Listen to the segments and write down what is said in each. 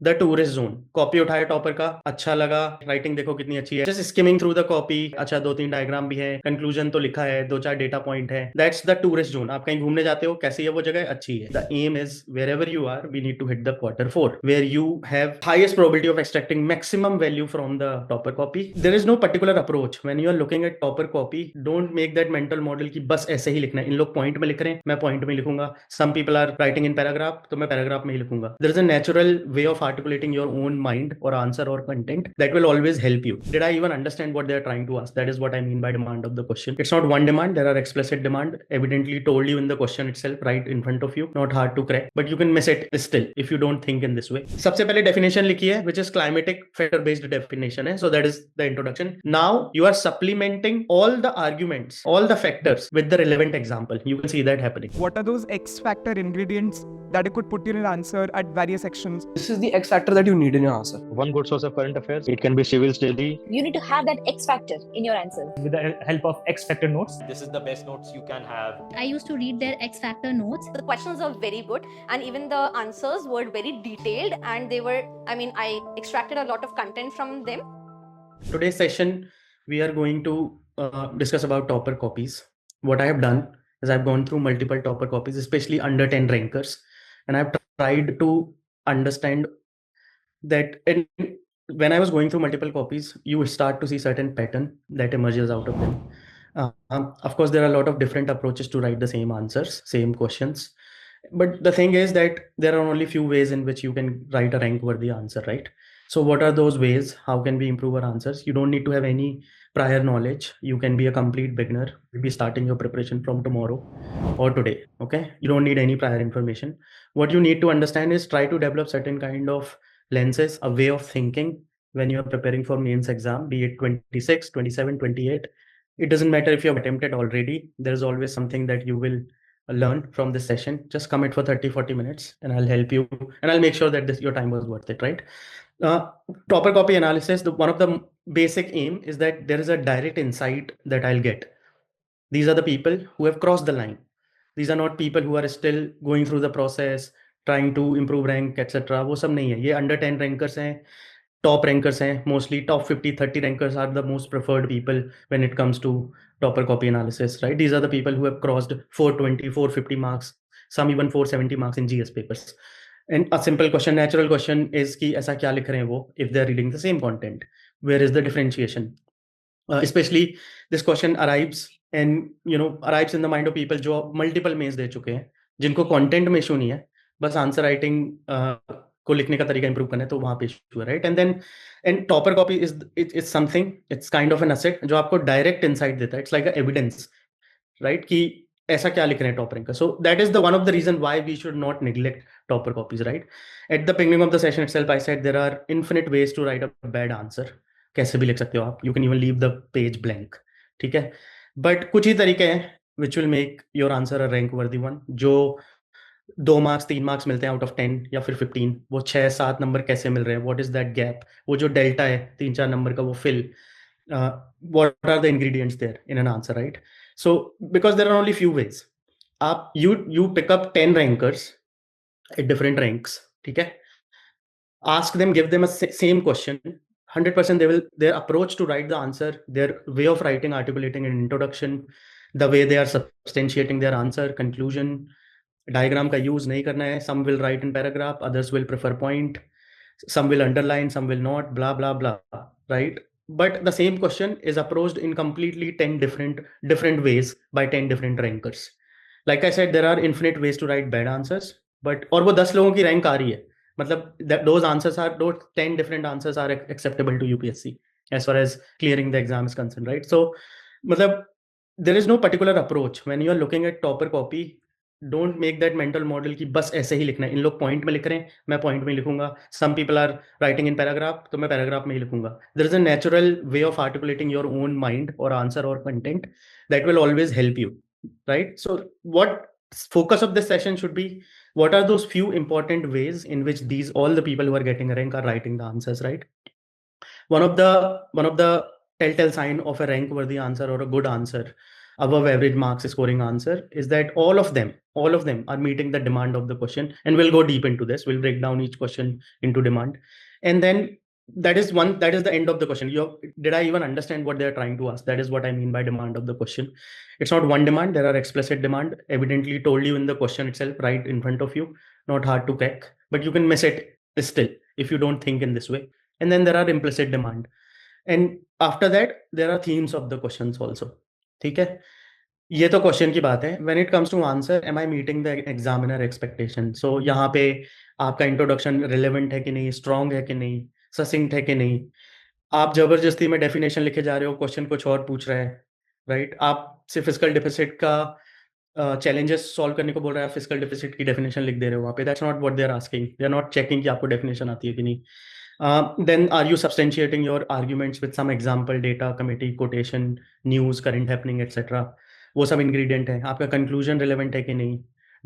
The tourist zone, copy उठाया topper का, अच्छा लगा, राइटिंग देखो कितनी अच्छी है, just skimming through the copy, अच्छा 2-3 डायग्राम भी है, कंक्लूजन तो लिखा है, 2-4 डेटा पॉइंट है, दैट्स द टूरिस्ट जोन। आप कहीं घूमने जाते हो, कैसी है वो जगह, अच्छी है। The aim is wherever you are, we need to hit the Q4 where you have highest probability of extracting maximum value from the topper copy. There is no particular approach when you are looking at topper copy. Don't make that mental model की बस ऐसे ही लिखना है, इन लोग point में लिख रहे हैं, मैं पॉइंट में लिखूंगा, some people are writing in paragraph, तो मैं पैराग्राफ में ही लिखूंगा। There is a natural way of articulating your own mind or answer or content that will always help you. Did I even understand what they are trying to ask? That is what I mean by demand of the question. It's not one demand, there are explicit demand evidently told you in the question itself right in front of you, not hard to crack, but you can miss it still if you don't think in this way. सबसे पहले definition लिखी है, which is climatic factor based definition है, so that is the introduction. Now you are supplementing all the arguments, all the factors with the relevant example. You can see that happening. What are those X factor ingredients that you could put in an answer at various sections? This is the X factor that you need in your answer. One good source of current affairs. It can be civil study. You need to have that X factor in your answer. With the help of X factor notes. This is the best notes you can have. I used to read their X factor notes. The questions are very good and even the answers were very detailed and they were, I extracted a lot of content from them. Today's session, we are going to discuss about topper copies. What I have done is I've gone through multiple topper copies, especially under 10 rankers, and I've tried to understand that when I was going through multiple copies, you start to see certain pattern that emerges out of them. Of course, there are a lot of different approaches to write the same answers, same questions. But the thing is that there are only few ways in which you can write a rank worthy answer, right? So what are those ways? How can we improve our answers? You don't need to have any prior knowledge. You can be a complete beginner. You'll be starting your preparation from tomorrow or today. Okay. You don't need any prior information. What you need to understand is try to develop certain kind of lenses, a way of thinking when you're preparing for mains exam, be it 26, 27, 28. It doesn't matter if you've attempted already. There's always something that you will learn from this session. Just commit for 30-40 minutes and I'll help you and I'll make sure that your time was worth it, right? Topper copy analysis, one of the basic aim is that there is a direct insight that I'll get. These are the people who have crossed the line. These are not people who are still going through the process, trying to improve rank, etc. वो सब नहीं है, ये under 10 rankers हैं, top rankers हैं, mostly top 50, 30 rankers are the most preferred people when it comes to topper copy analysis, right? These are the people who have crossed 420, 450 marks, some even 470 marks in GS papers. And a simple question, natural question is कि ऐसा क्या लिख रहे हैं वो if they're reading the same content? Where is the differentiation? Especially this question arrives in the mind of people जो multiple mains दे चुके हैं, जिनको content में issue नहीं है, बस आंसर राइटिंग को लिखने का तरीका इंप्रूव करना है, तो वहां पे इशू है, right? And topper copy is something, it's kind of an asset जो आपको डायरेक्ट इनसाइट देता है. इट्स लाइक एविडेंस, राइट, कि ऐसा क्या लिख रहे हैं टॉपर का. So that is the one of the reason why we should not neglect topper copies, right? At the beginning of the session itself I said there are infinite ways to write a bad answer. कैसे भी लिख सकते हो आप, you can even leave the page blank, ठीक है? But कुछ ही तरीके हैं which will make your answer a rank worthy one. जो 2 मार्क्स 3 मार्क्स मिलते हैं आउट ऑफ 10 या फिर 15, वो 6-7 नंबर कैसे मिल रहे हैं? What is that gap? वो जो डेल्टा है 3-4 नंबर का, वो fill, what are the ingredients there in an answer, right? So because there are only few ways. आप you pick up 10 rankers at different ranks, ठीक है? Ask them, give them a same question. 100% their approach to write the answer, their way of writing, articulating an introduction, the way they are substantiating their answer, conclusion, diagram का use नहीं करना है. Some will write in paragraph, others will prefer point, some will underline, some will not, blah blah blah, right? But the same question is approached in completely 10 different ways by 10 different rankers. Like I said, there are infinite ways to write bad answers, but और वो 10 लोगों की rank आ रही है, मतलब those 10 different answers are acceptable to UPSC as far as clearing the exam is concerned, right? So मतलब there is no particular approach when you are looking at topper copy. Don't make that mental model कि बस ऐसे ही लिखना है, इन लोग point में लिख रहे हैं, मैं पॉइंट में लिखूंगा. Some people are writing in paragraph, तो मैं पैराग्राफ में ही लिखूंगा. There is a natural way of articulating your own mind or answer or content that will always help you, right? So what focus of this session should be, what are those few important ways in which all the people who are getting a rank are writing the answers, right? One of the telltale sign of a rank worthy answer or a good answer above average marks scoring answer, is that all of them are meeting the demand of the question. And we'll go deep into this. We'll break down each question into demand. And then that is the end of the question. Did I even understand what they're trying to ask? That is what I mean by demand of the question. It's not one demand. There are explicit demand evidently told you in the question itself, right in front of you. Not hard to crack, but you can miss it still if you don't think in this way. And then there are implicit demand. And after that, there are themes of the questions also. ठीक है, ये तो question की बात है. When it comes to answer, am I meeting the examiner expectation? So यहाँ पे आपका इंट्रोडक्शन रिलेवेंट है कि नहीं, स्ट्रॉन्ग है कि नहीं, ससिंक्ट है कि नहीं. आप जबरदस्ती में डेफिनेशन लिखे जा रहे हो, क्वेश्चन कुछ और पूछ रहा है, राइट? आप सिर्फ फिजिकल डेफिसिट का चैलेंजेस सॉल्व करने को बोल रहा है, फिजिकल डेफिसिट की डेफिनेशन लिख दे रहे हो वहाँ पे. That's not what they are asking. They are not checking कि आपको डेफिनेशन आती है कि नहीं. Then are you substantiating your arguments with some example, data, committee, quotation, news, current happening, etc. वो सब ingredient है. आपका conclusion relevant है कि नहीं,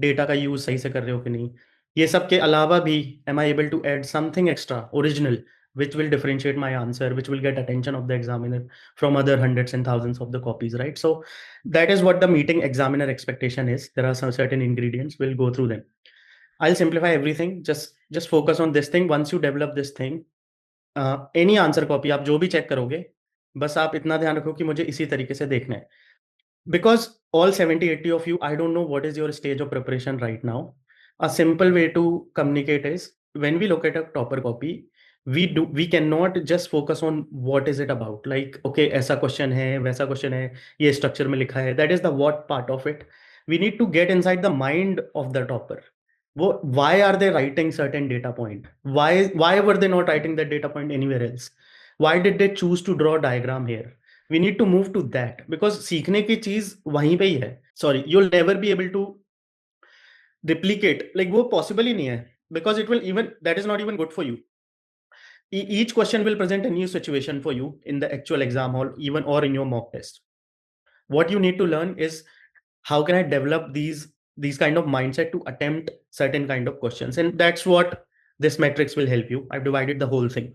data का use सही से कर रहे हो कि नहीं. ये सब के अलावा भी am I able to add something extra, original, which will differentiate my answer, which will get attention of the examiner from other hundreds and thousands of the copies, right? So that is what the meeting examiner expectation is. There are some certain ingredients. We'll go through them. I'll simplify everything. Just focus on this thing. Once you develop this thing, any answer copy आप जो भी check करोगे, बस आप इतना ध्यान रखो कि मुझे इसी तरीके से देखना है. Because all 70-80 of you, I don't know what is your stage of preparation right now. A simple way to communicate is when we look at a topper copy, we cannot just focus on what is it about. Like, okay, ऐसा question है, वैसा question है, ये structure में लिखा है. That is the what part of it. We need to get inside the mind of the topper. Why are they writing certain data point? Why were they not writing that data point anywhere else? Why did they choose to draw a diagram here? We need to move to that, because सीखने की चीज वहीं पे ही है. Sorry, you'll never be able to replicate. Like वो possible ही नहीं है, because that is not even good for you. Each question will present a new situation for you in the actual exam hall, even or in your mock test. What you need to learn is how can I develop these kind of mindset to attempt certain kind of questions, and that's what this matrix will help you. I've divided the whole thing.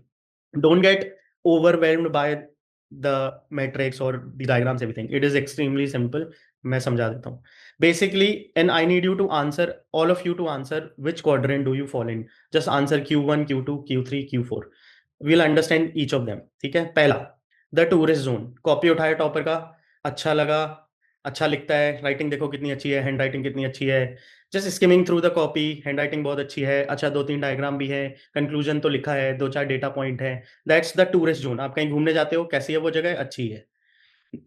Don't get overwhelmed by the matrix or the diagrams, everything. It is extremely simple. मैं समझा देता हूँ. Basically, and I need you to answer, all of you to answer which quadrant do you fall in. Just answer Q1, Q2, Q3, Q4. We'll understand each of them. ठीक है. पहला, the tourist zone. Copy उठाया topper का, अच्छा लगा, अच्छा लिखता है, राइटिंग देखो कितनी अच्छी है, हैंड राइटिंग कितनी अच्छी है. Just skimming through the copy, hand writing बहुत अच्छी है, अच्छा 2-3 डायग्राम भी है, कंक्लूजन तो लिखा है, 2-4 डेटा पॉइंट है. That's the tourist zone. आप कहीं घूमने जाते हो, कैसी है वो जगह, अच्छी है.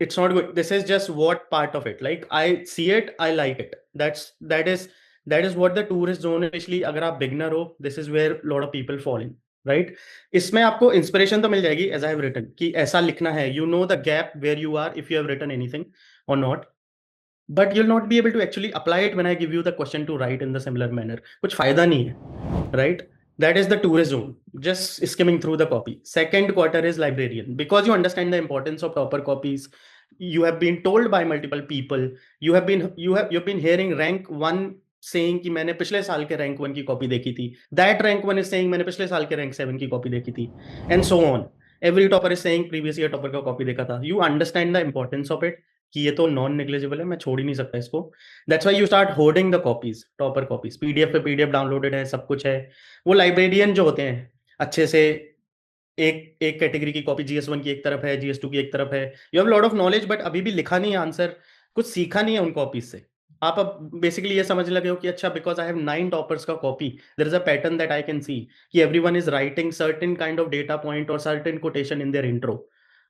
It's not good. This is just what part of it. Like I see it, I like it. That is what the tourist zone, especially अगर आप beginner हो, this is where lot of people fall in, right? इसमें आपको inspiration तो मिल जाएगी, as I have written, कि ऐसा लिखना है. You know the gap where you are if you have written anything or not, but you'll not be able to actually apply it when I give you the question to write in the similar manner. कुछ फायदा नहीं है, right? That is the tourist zone, just skimming through the copy. Second quarter is librarian, because you understand the importance of topper copies. You have been told by multiple people. You've been hearing rank 1 saying कि मैंने पिछले साल के rank 1 की copy देखी थी. That rank 1 is saying मैंने पिछले साल के rank 7 की कॉपी देखी थी, and so on. Every topper is saying previous year topper का कॉपी देखा था. You understand the importance of it, कि ये तो नॉन नेग्लिजिबल है, मैं छोड़ ही नहीं सकता इसको. That's why you start hoarding the copies, topper copies. PDF पे पीडीएफ डाउनलोडेड है, सब कुछ है. वो लाइब्रेरियन जो होते हैं, अच्छे से एक कैटेगरी की कॉपी GS1 की एक तरफ है, GS2 की एक तरफ है. You have lot of knowledge, but अभी भी लिखा नहीं है आंसर, कुछ सीखा नहीं है उन कॉपीज से. आप अब बेसिकली ये समझ लगे हो कि अच्छा, बिकॉज आई हैव 9 टॉपर्स का copy, there is a pattern that I can see कि everyone is writing certain kind of data point और certain quotation in their intro.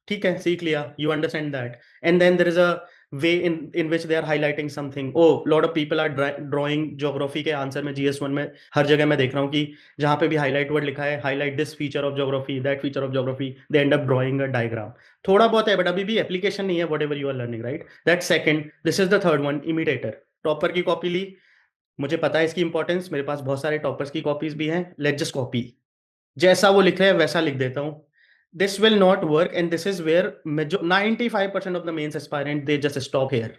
ठीक है, सीख लिया, you understand that. And then there is a way in which they are highlighting something. Oh, lot of people are drawing geography के answer में GS1 में हर जगह मैं देख रहा हूँ कि जहाँ पे भी highlight word लिखा है, highlight this feature of geography, that feature of geography, they end up drawing a diagram. थोड़ा बहुत है, but अभी भी application नहीं है whatever you are learning, right? That's second. This is the third one, imitator. Topper की copy ली, मुझे पता है इसकी इंपॉर्टेंस, मेरे पास बहुत सारे टॉपर्स की कॉपीज भी हैं. Let's just copy, जैसा वो लिख रहे हैं वैसा लिख देता हूँ. This will not work, and this is where 95% of the mains aspirant, they just stop here,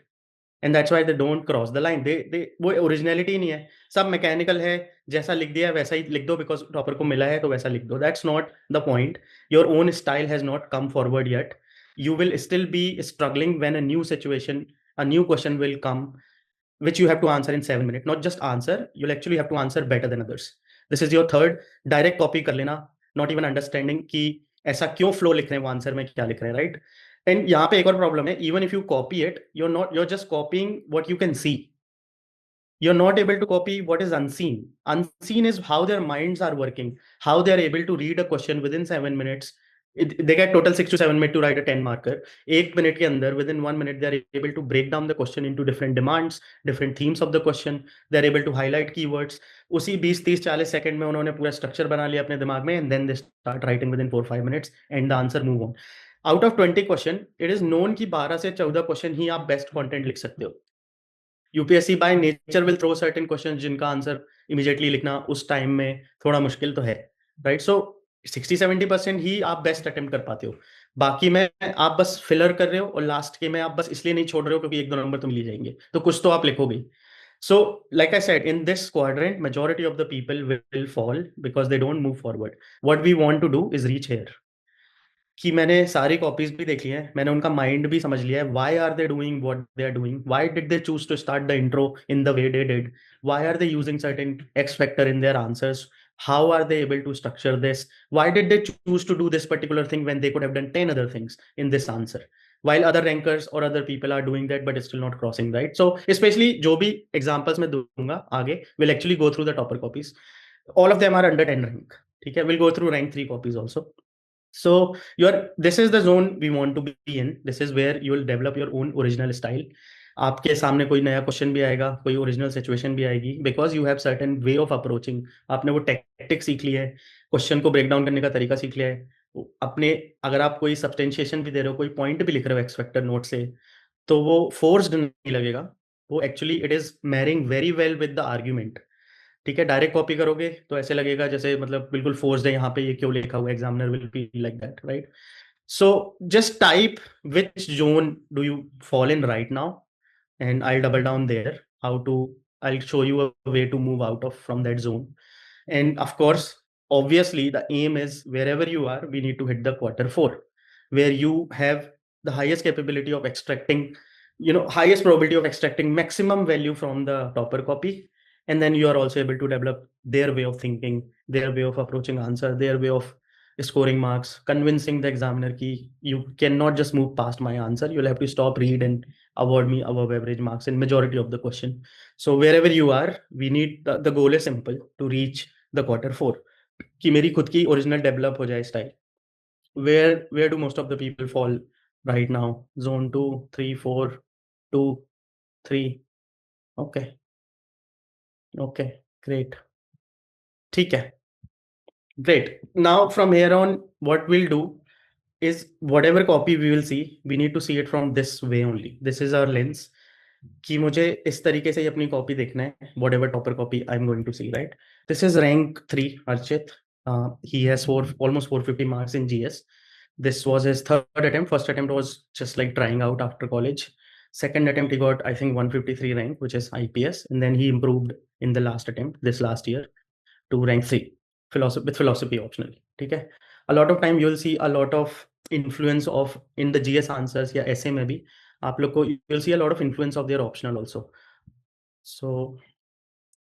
and that's why they don't cross the line. they वो originality नहीं है, सब mechanical है, जैसा लिख दिया वैसा ही लिख दो because topper को मिला है तो वैसा लिख दो. That's not the point. Your own style has not come forward yet. You will still be struggling when a new situation a new question will come, which you have to answer in 7 minutes. Not just answer, you'll actually have to answer better than others. This is your third. Direct copy कर लेना, not even understanding कि ऐसा क्यों flow लिख रहे हैं वो answer में क्या लिख रहे हैं, right? And यहाँ पे एक और प्रॉब्लम है, even if you copy it, you're just copying what you can see. You're not able to copy what is unseen. Unseen is how their minds are working, how they are able to read a question within 7 minutes. They get total 6 to 7 minutes to write a 10 marker. 1 minute के अंदर, within 1 minute, they are able to break down the question into different demands, different themes of the question. They are able to highlight keywords. उसी 20, 30, 40 second में उन्होंने पूरा structure बना लिया अपने दिमाग में, and then they start writing within 4-5 minutes and the answer move on. Out of 20 question, it is known कि 12 से 14 question ही आप बेस्ट कंटेंट लिख सकते हो. UPSC by nature will throw certain questions जिनका आंसर इमीडिएटली लिखना उस टाइम में थोड़ा मुश्किल तो है, राइट? सो 60-70% ही आप बेस्ट अटेम्प्ट कर पाते हो. बाकी में आप बस फिलर कर रहे हो और लास्ट के में आप बस इसलिए नहीं छोड़ रहे हो क्योंकि 1-2 नंबर तो मिल ही जाएंगे, तो कुछ तो आप लिखोगे. So, like I said, in this quadrant, majority of the people will fall because they don't move forward. What we want to do is reach here. कि मैंने सारी कॉपीज भी देख ली हैं, मैंने उनका माइंड भी समझ लिया है. Why are they doing what they are doing, why did they choose to start the intro in the way they did, why are they using certain X factor in their answers, how are they able to structure this, why did they choose to do this particular thing when they could have done 10 other things in this answer, while other rankers or other people are doing that but it's still not crossing, right? So especially जो भी examples मैं दूंगा आगे will actually go through the topper copies. All of them are under 10 rank. ठीक है, we'll go through rank 3 copies also. So this is the zone we want to be in. This is where you will develop your own original style. आपके सामने कोई नया question भी आएगा, कोई original situation भी आएगी, because you have certain way of approaching. आपने वो टेक्टिक सीख ली है, क्वेश्चन को ब्रेक डाउन करने का तरीका सीख लिया है अपने. अगर आप कोई सब्सटेंशिएशन भी दे रहे हो, कोई पॉइंट भी लिख रहे हो एक्स फैक्टर नोट से, तो वो फोर्स्ड नहीं लगेगा. वो actually it is marrying very well with the argument. ठीक है, डायरेक्ट कॉपी करोगे तो ऐसे लगेगा जैसे मतलब बिल्कुल फोर्स्ड है, यहाँ पे ये क्यों लिखा हुआ, examiner will feel like that, right? So just type which zone do you fall in right now and I'll double down there. I'll show you a way to move out of from that zone. And of course, obviously the aim is wherever you are, we need to hit the quarter 4, where you have the highest capability of extracting, highest probability of extracting maximum value from the topper copy. And then you are also able to develop their way of thinking, their way of approaching answer, their way of scoring marks, convincing the examiner ki you cannot just move past my answer, you'll have to stop, read and award me above average marks in majority of the question. So wherever you are, we need the goal is simple, to reach the quarter 4 कि मेरी खुद की original develop हो जाए style. Where do most of the people fall right now? Zone 2, 3, 4, 2, 3. Okay, great. ठीक है. Great. Now from here on, what we'll do is whatever copy we will see, we need to see it from this way only. This is our lens. कि मुझे इस तरीके से ही अपनी copy देखना है, whatever topper copy I'm going to see, right? This is rank 3, Archit. He has almost 450 marks in GS. This was his third attempt. First attempt was just like trying out after college. Second attempt, he got, I think, 153 rank, which is IPS. And then he improved in the last attempt, this last year, to rank 3. with philosophy optional. ठीक है, a lot of time you will see a lot of influence of in the GS answers या essay में भी आप लोग को you will see a lot of influence of their optional also. So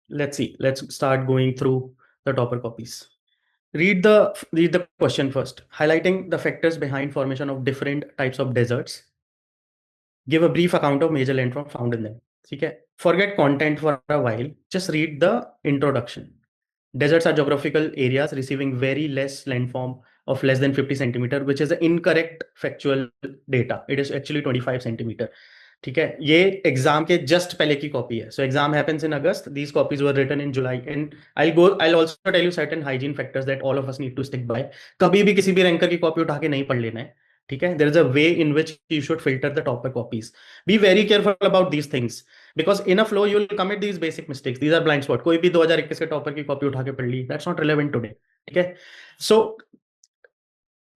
let's start going through the topper copies. Read the question first, highlighting the factors behind formation of different types of deserts. Give a brief account of major landforms found in them. ठीक है, forget content for a while, just read the introduction. Deserts are geographical areas receiving very less landform of less than 50 centimeter, which is the incorrect factual data. It is actually 25 centimeter. ठीक है, ये exam के just पहले की copy है. So exam happens in August. These copies were written in July, and I'll also tell you certain hygiene factors that all of us need to stick by. कभी भी किसी भी रैंकर की copy उठा के नहीं पढ़ लेना है. ठीक है, there is a way in which you should filter the topper copies. Be very careful about these things. Because in a flow you will commit these basic mistakes. These are blind spot. कोई भी 2021 के topper की copy उठा के पढ़ ली, that's not relevant today. ठीक है, so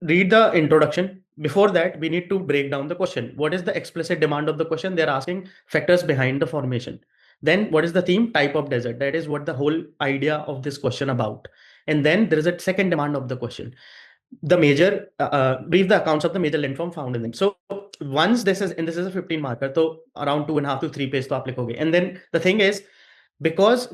read the introduction. Before that, we need to break down the question. What is the explicit demand of the question? They are asking factors behind the formation. Then what is the theme? Type of desert. That is what the whole idea of this question about. And then there is a second demand of the question. the major brief the accounts of the major landform found in them. So once this is a 15 marker, so around 2.5 to 3 pages to aap likhoge. And then the thing is, because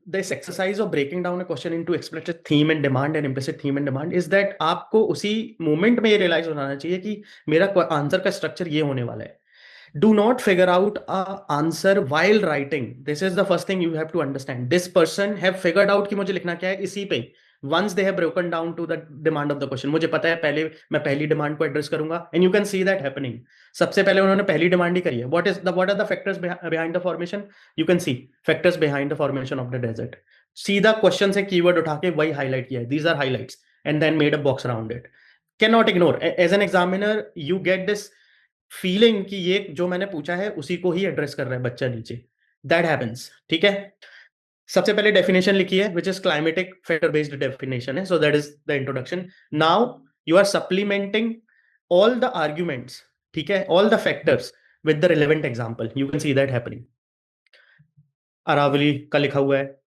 this exercise of breaking down a question into explicit theme and demand and implicit theme and demand is that आपको उसी moment में ये realize होना चाहिए कि मेरा answer का structure ये होने वाला है. Do not figure out a answer while writing. This is the first thing you have to understand. This person have figured out कि मुझे लिखना क्या है इसी पे. Once they have broken down to the demand of the question, मुझे पता है पहले मैं पहली डिमांड को एड्रेस करूंगा, and you can see that happening. सबसे पहले उन्होंने पहली डिमांड ही करी है. What are the factors behind the formation? You can see factors behind the formation of the desert. सीधा क्वेश्चन से कीवर्ड उठा के वही हाईलाइट किया है. These are highlights, and then made a box around it. Cannot ignore. As an examiner, you get this feeling कि ये जो मैंने पूछा है उसी को ही एड्रेस कर रहा है बच्चा नीचे. That happens. ठीक है. सबसे पहले डेफिनेशन लिखी है which is climatic factor based definition है. So that is the introduction. Now you are supplementing all the arguments. ठीक है. All the factors with the relevant example. You can see that happening. Aravalli का लिखा हुआ है,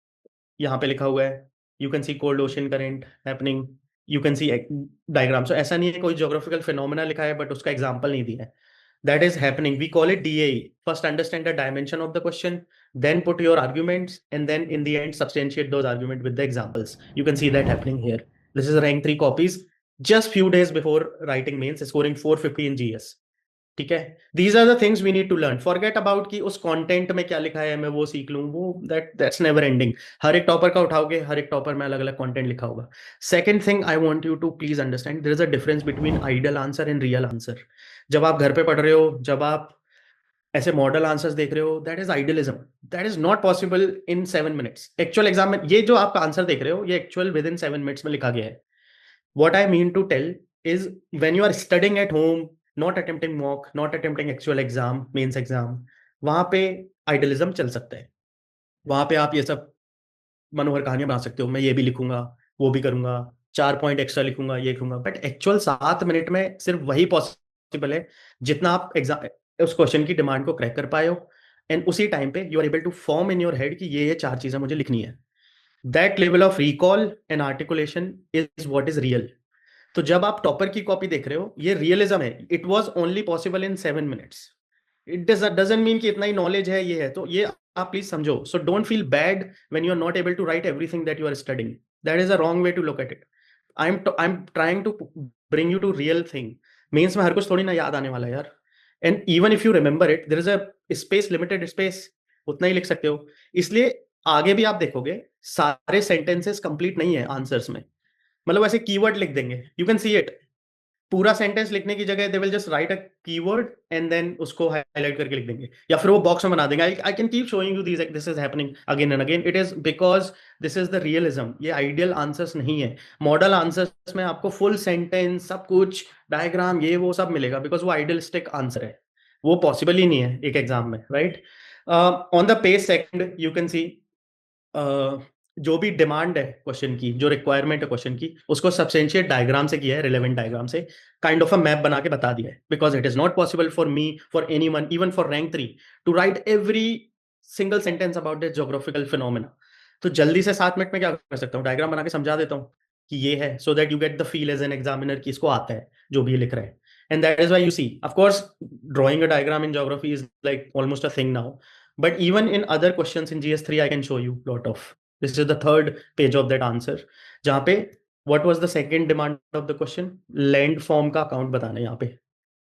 यहाँ पे लिखा हुआ है. You can see cold ocean current happening. You can see diagram. So ऐसा नहीं है कोई ज्योग्राफिकल फिनोमेना लिखा है बट उसका एग्जांपल नहीं दिया है. That is happening. We call it DAE. First understand the dimension of the question, then put your arguments, and then in the end substantiate those arguments with the examples. You can see that happening here. This is rank 3 copies just few days before writing mains, scoring 450 in GS. ठीक है. These are the things we need to learn. Forget about कि उस content में क्या लिखा है मैं वो सीख लूँ. वो that's never ending. हर एक टॉपर का उठाओगे, हर एक टॉपर में अलग अलग content लिखा होगा. Second thing I want you to please understand, there is a difference between ideal answer and real answer. जब आप घर पे पढ़ रहे हो, जब आप ऐसे मॉडल आंसर्स देख रहे हो, that is idealism. That is not possible in 7 minutes. Actual exam में ये जो आप आंसर देख रहे हो ये एक्चुअल विद इन 7 मिनट्स में लिखा गया है. What I mean to tell is when you are studying at home, not attempting mock, not attempting actual exam, mains exam, वहां पे आइडियलिज्म चल सकता है. वहां पे आप ये सब मनोहर कहानियां बना सकते हो. मैं ये भी लिखूंगा, वो भी करूंगा, 4 पॉइंट एक्स्ट्रा लिखूंगा, ये लिखूंगा. बट एक्चुअल 7 मिनट में सिर्फ वही पॉसिबल है जितना आप एग्जाम उस क्वेश्चन की डिमांड को क्रैक कर पाए हो. एंड उसी टाइम पे you are able to form in your head कि ये 4 चीजें मुझे लिखनी है. That level of recall and articulation is what is real. तो जब आप टॉपर की कॉपी देख रहे हो ये रियलिज्म है. It was only possible in 7 minutes. It doesn't mean कि इतना ही नॉलेज है ये है. तो ये आप प्लीज समझो. So don't feel bad when you are not able to write everything that you are studying. That is a wrong way to look at it. I am trying to bring you to real thing. Mains में हर कुछ थोड़ी ना याद आने वाला है यार. And even if you remember it, there is a space, limited space, उतना ही लिख सकते हो. इसलिए आगे भी आप देखोगे सारे सेंटेंसेस कंप्लीट नहीं है आंसर्स में. मतलब ऐसे कीवर्ड लिख देंगे. You can see it. पूरा सेंटेंस लिखने की जगह they will just write a keyword and then उसको हाईलाइट करके लिख देंगे या फिर वो बॉक्स में बना देंगे. I can keep showing you this is happening again and again. It is because this is the realism. ये आइडियल आंसर्स नहीं है. मॉडल आंसर्स में आपको फुल सेंटेंस, सब कुछ, डायग्राम, ये वो सब मिलेगा बिकॉज वो आइडियलिस्टिक आंसर है. वो पॉसिबल ही नहीं है एक एग्जाम में, right. On the page second you can सी जो भी डिमांड है क्वेश्चन की, जो रिक्वायरमेंट है क्वेश्चन की, उसको सब्सटेंशिएट डायग्राम से किया है, रिलेवेंट डायग्राम से, काइंड ऑफ अ मैप बना के बता दिया है. Because it is not possible for me, for anyone, even for rank 3 to write every single sentence about this geographical phenomena. तो जल्दी से 7 मिनट में क्या कर सकता हूँ, डायग्राम बना के समझा देता हूँ कि ये है, so that you get the feel as an examiner कि इसको आता है जो भी ये लिख रहे हैं. And that is why you see, of course, drawing a diagram in geography is like almost a thing now. But even in other questions in GS3, I can show you a lot of. This is the third page of that answer. जहाँ पे what was the second demand of the question? Landform का account बताना है यहाँ पे.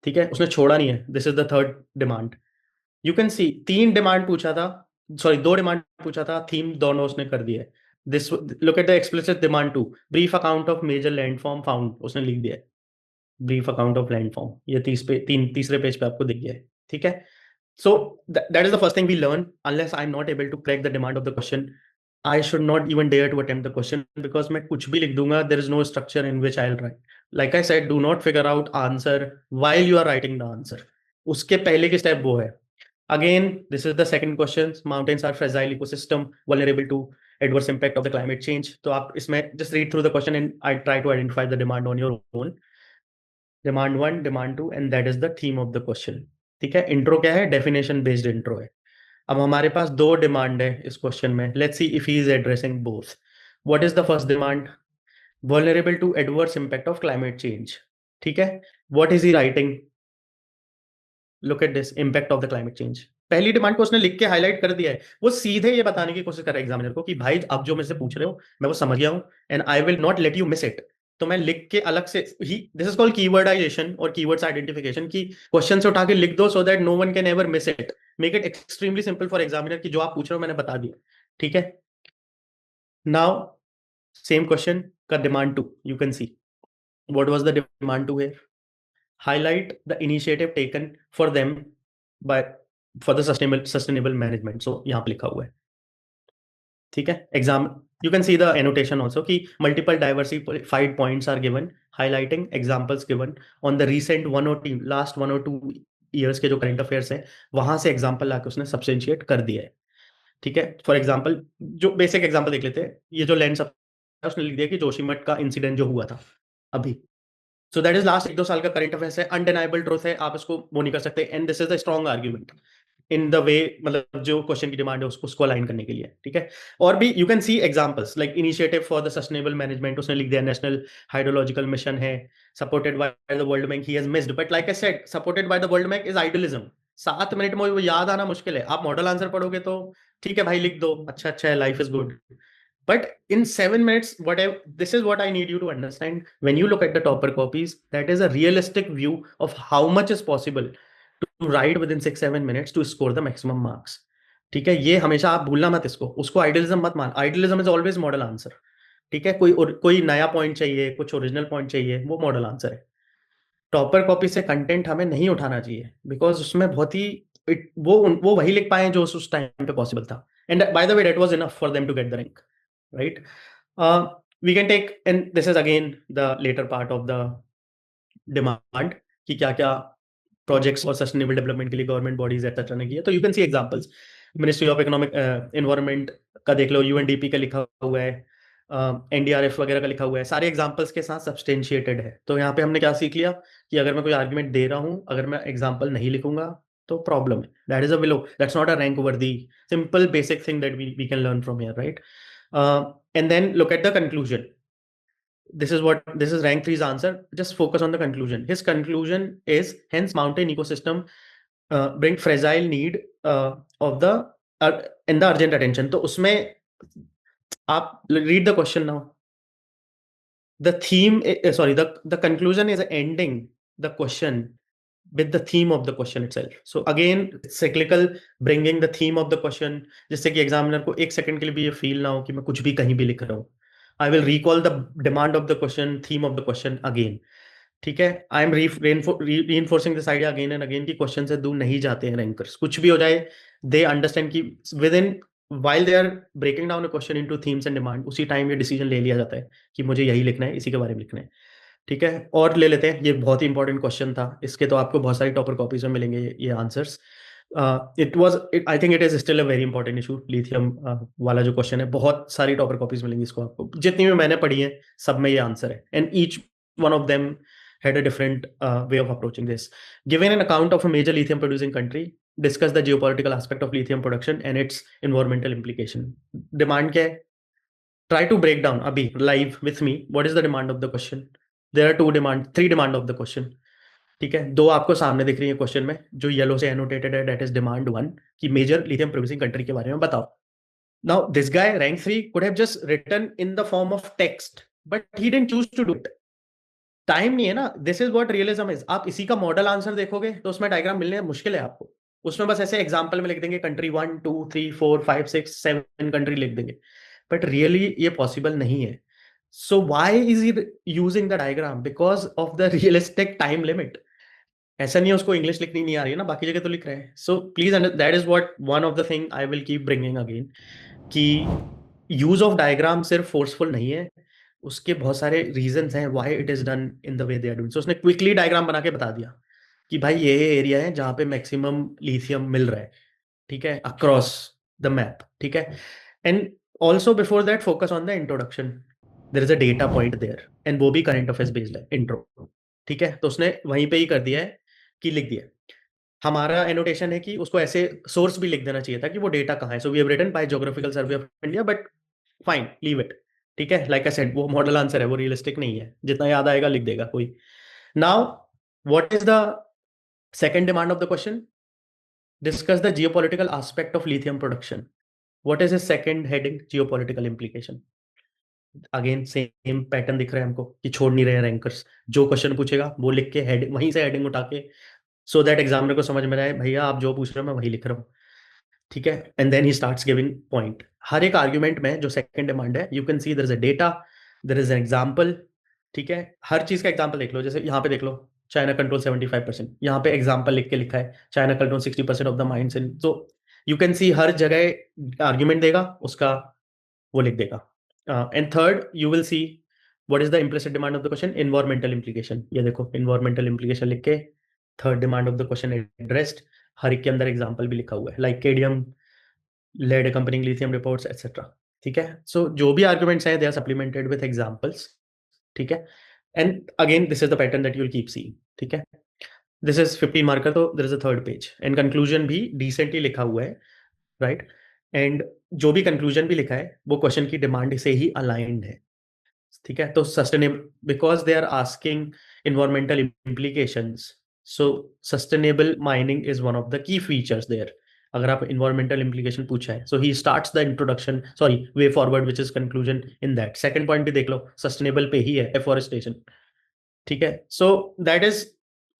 ठीक है, उसने छोड़ा नहीं है. This is the third demand. You can see 3 demand पूछा था, sorry 2 demand पूछा था, theme दोनों उसने कर दिया है. This look at the explicit demand 2. Brief account of major landform found. उसने लिख दिया है. ब्रीफ अकाउंट ऑफ लैंडफॉर्म, ये तीसरे पेज पे आपको दिख गया है. ठीक है. So that is the first thing we learn. Unless I am not able to crack the demand of the question, I should not even dare to attempt the question, because मैं कुछ भी लिख दूंगा. There is no structure in which I will write. Like I said, do not figure out answer while you are writing the answer. उसके पहले की step वो है. Again this is the second question. Mountains are fragile ecosystem vulnerable to adverse impact of the climate change. तो आप इसमें just read through the question and I try to identify the demand on your own. Demand 1, demand 2 and that is the theme of the question. ठीक है. Intro क्या है? Definition based intro है. अब हमारे पास 2 डिमांड है इस क्वेश्चन में. Let's see if he is addressing both. What is the first demand? vulnerable to adverse impact of climate change. ठीक है, what is he writing? Look at this, impact of the climate change. पहली demand को उसने लिख के highlight कर दिया है, वो सीधे ये बताने की कोशिश कर रहा है एग्जामिनर को कि भाई आप जो मेरे से पूछ रहे हो मैं वो समझ गया हूं and I will not let you miss it. तो मैं लिख के अलग से ही, दिस इज कॉल्ड कीवर्डाइजेशन और कीवर्ड्स आइडेंटिफिकेशन, की क्वेश्चन से उठा के लिख दो so that no one can ever miss it, make it extremely simple for examiner कि जो आप पूछ रहे हो मैंने बता दिया। ठीक है, नाउ सेम क्वेश्चन का demand 2, you can see what was the demand 2 here, highlight the initiative taken for them by for the sustainable management. So यहाँ पे लिखा हुआ है, ठीक है। Exam you can see the annotation also कि multiple diversified points are given highlighting examples given on the recent last 1 or 2 years के जो current affairs हैं वहां से एग्जाम्पल लाके उसने सब्सटेंशिएट कर दिया है। ठीक है, फॉर एग्जाम्पल जो बेसिक एग्जाम्पल देख लेते हैं, ये जो लैंड उसने लिख दिया कि जोशीमठ का इंसिडेंट जो हुआ था अभी, सो दैट इज लास्ट 1-2 साल का करंट अफेयर्स है, अनडेनाइबल ट्रूथ है, आप इसको वो नहीं कर सकते, and this is the strong argument in the वे, मतलब जो क्वेश्चन की डिमांड है उसको अलाइन करने के लिए। ठीक है, और भी you can C examples like initiative for the sustainable management, उसने लिख दिया नेशनल हाइड्रोलॉजिकल मिशन है, supported by the world bank, he has missed, but like I said supported by the world bank is idealism. 7 minute में वो याद आना मुश्किल है, आप मॉडल आंसर पढ़ोगे तो ठीक है भाई लिख दो, अच्छा है, life is good, but in 7 minutes, this is what I need you to understand when you look at the topper copies, that is a realistic view of how much is possible to write within 6-7 minutes to score the maximum marks. ठीक है, ये हमेशा आप भूलना मत इसको, उसको idealism मत मान, idealism is always model answer. ठीक है, कोई नया पॉइंट चाहिए, कुछ ओरिजिनल पॉइंट चाहिए, वो मॉडल आंसर है। टॉपर कॉपी से कंटेंट हमें नहीं उठाना चाहिए बिकॉज उसमें बहुत ही वो वही लिख पाए जो उस टाइम पे पॉसिबल था, and by the way that was enough for them to get the rank, right? We can take, and this is again the later part of the demand कि क्या क्या projects और sustainable development के लिए government bodies etc ने किया। तो you can see examples, Ministry of Economic Environment का देख लो, UNDP का लिखा हुआ है, NDRF वगैरह का लिखा हुआ है, सारे एग्जाम्पल्स के साथ सब्सटेंशिएटेड है। तो यहाँ पे हमने क्या सीख लिया कि अगर मैं कोई आर्ग्यूमेंट दे रहा हूँ, अगर मैं एग्जाम्पल नहीं लिखूंगा तो प्रॉब्लम है, that is a below, that's not a rank worthy, simple basic thing that we can learn from here, right? And then look at the conclusion. This is rank 3's answer. Just focus on the conclusion. His conclusion is, hence mountain ecosystem bring fragile need of the in the urgent attention. तो उसमें आप read the question now. The theme, the conclusion is ending the question with the theme of the question itself. So again, cyclical, bringing the theme of the question, जिससे कि examiner को 1 second के लिए भी ये फील ना हो कि मैं कुछ भी कहीं भी लिख रहा हूँ। I will recall the demand of the question, theme of the question again. ठीक है, I am reinforcing this idea again and again कि क्वेश्चन से दूर नहीं जाते हैं रैंकर्स, कुछ भी हो जाए they understand कि within while they are breaking down a question into themes and demand, उसी टाइम ये डिसीजन ले लिया जाता है कि मुझे यही लिखना है, इसी के बारे में लिखना है। ठीक है, और ले लेते हैं, ये बहुत ही इंपॉर्टेंट क्वेश्चन था, इसके तो आपको बहुत सारी टॉपर कॉपीज में मिलेंगे ये answers. I think it is still a very important issue, lithium वाला जो क्वेश्चन है, बहुत सारी टॉपर कॉपीज मिलेंगी इसको आपको, जितनी भी मैंने पढ़ी है सब में ये आंसर है, and each one of them had a different way of approaching this. Given an account of a major lithium producing country, discuss the geopolitical aspect of lithium production and its environmental implication. Demand क्या है? Try to break down abhi live with me what is the demand of the question. There are 3 demand of the question. ठीक है, 2 आपको सामने दिख रही है question में, जो येलो से एनोटेटेड है, दैट इज डिमांड 1 कि मेजर लिथियम प्रोड्यूसिंग कंट्री के बारे में बताओ। Now this guy rank 3 could have just written in the form of text, but he didn't choose to do it. Time नहीं है ना, this is what realism is. आप इसी का मॉडल आंसर देखोगे तो उसमें डायग्राम मिलने मुश्किल है आपको, उसमें बस ऐसे एग्जांपल में लिख देंगे कंट्री 1 2 3 4 5 6 7 कंट्री लिख देंगे, बट रियली ये पॉसिबल नहीं है। So why is he using the diagram? Because of the realistic time limit. ऐसा नहीं है उसको इंग्लिश लिखनी नहीं आ रही है ना, बाकी जगह तो लिख रहे हैं। So please that is what one of the thing I will keep bringing again, कि यूज ऑफ डायग्राम सिर्फ फोर्सफुल नहीं है, उसके बहुत सारे रीजंस हैं why it is done in the way they are doing. So उसने क्विकली डायग्राम बना के बता दिया कि भाई ये एरिया है जहां पे मैक्सिमम लिथियम मिल रहा है, ठीक है, अक्रॉस द मैप, ठीक है। And also before that focus on the introduction, there is a data point there, and वो भी करंट अफेयर्स बेस्ड है, इंट्रो, ठीक है। तो उसने वहीं पे ही कर दिया है कि लिख दिया। हमारा एनोटेशन है कि उसको ऐसे सोर्स भी लिख देना चाहिए था कि वो डेटा कहाँ है। So we have written by geographical survey of India, but fine, leave it, ठीक है, लाइक आई सेड वो मॉडल आंसर है, वो रियलिस्टिक नहीं है, जितना याद आएगा लिख देगा कोई. Now what is the second demand of the question? Discuss the geopolitical aspect of lithium production. What is the second heading? Geopolitical implication. Again same pattern दिख रहा है हमको कि छोड़ नहीं रहे रैंकर्स. जो क्वेश्चन पूछेगा वो लिख के हेड वहीं से हेडिंग उठा के, सो दैट एग्जामिनर को समझ में आए भैया आप जो पूछ रहे हो मैं वही लिख रहा हूँ. ठीक है, and then he starts giving point. हर एक आर्ग्यूमेंट में जो सेकंड डिमांड है, you can see there is a data, there is an example. ठीक है, हर चीज का एग्जांपल देख लो. जैसे यहाँ पे देख लो, चाइना कंट्रोल 75%, यहाँ पे एग्जांपल लिख के लिखा है China control 60% of the mines in. So you can see हर जगह आर्ग्यूमेंट देगा, उसका वो लिख देगा. And third you will see what is the implicit demand of the question? Environmental implication. ये देखो एनवायरमेंटल इम्प्लीकेशन लिख के third demand of the question addressed. हर एक के अंदर एग्जांपल भी लिखा हुआ है, like cadmium, lead accompanying lithium reports etc. ठीक है, सो जो भी आर्ग्यूमेंट्स हैं they are supplemented with examples. ठीक है, and again this is the pattern that you will keep seeing. ठीक है, दिस इज 15 मार्कर, तो there is a third page and conclusion भी डिसेंटली लिखा हुआ है, राइट. एंड जो भी कंक्लूजन भी लिखा है वो क्वेश्चन की डिमांड से ही अलाइंड है. ठीक है, तो sustainable, because they are asking environmental implications, so sustainable mining is one of the key features there. अगर आप इन्वायरमेंटल इम्प्लीकेशन पूछा है, so he starts the introduction, sorry way forward which is conclusion in that. Second point भी देख लो, sustainable पे ही है, afforestation. ठीक है, so that is,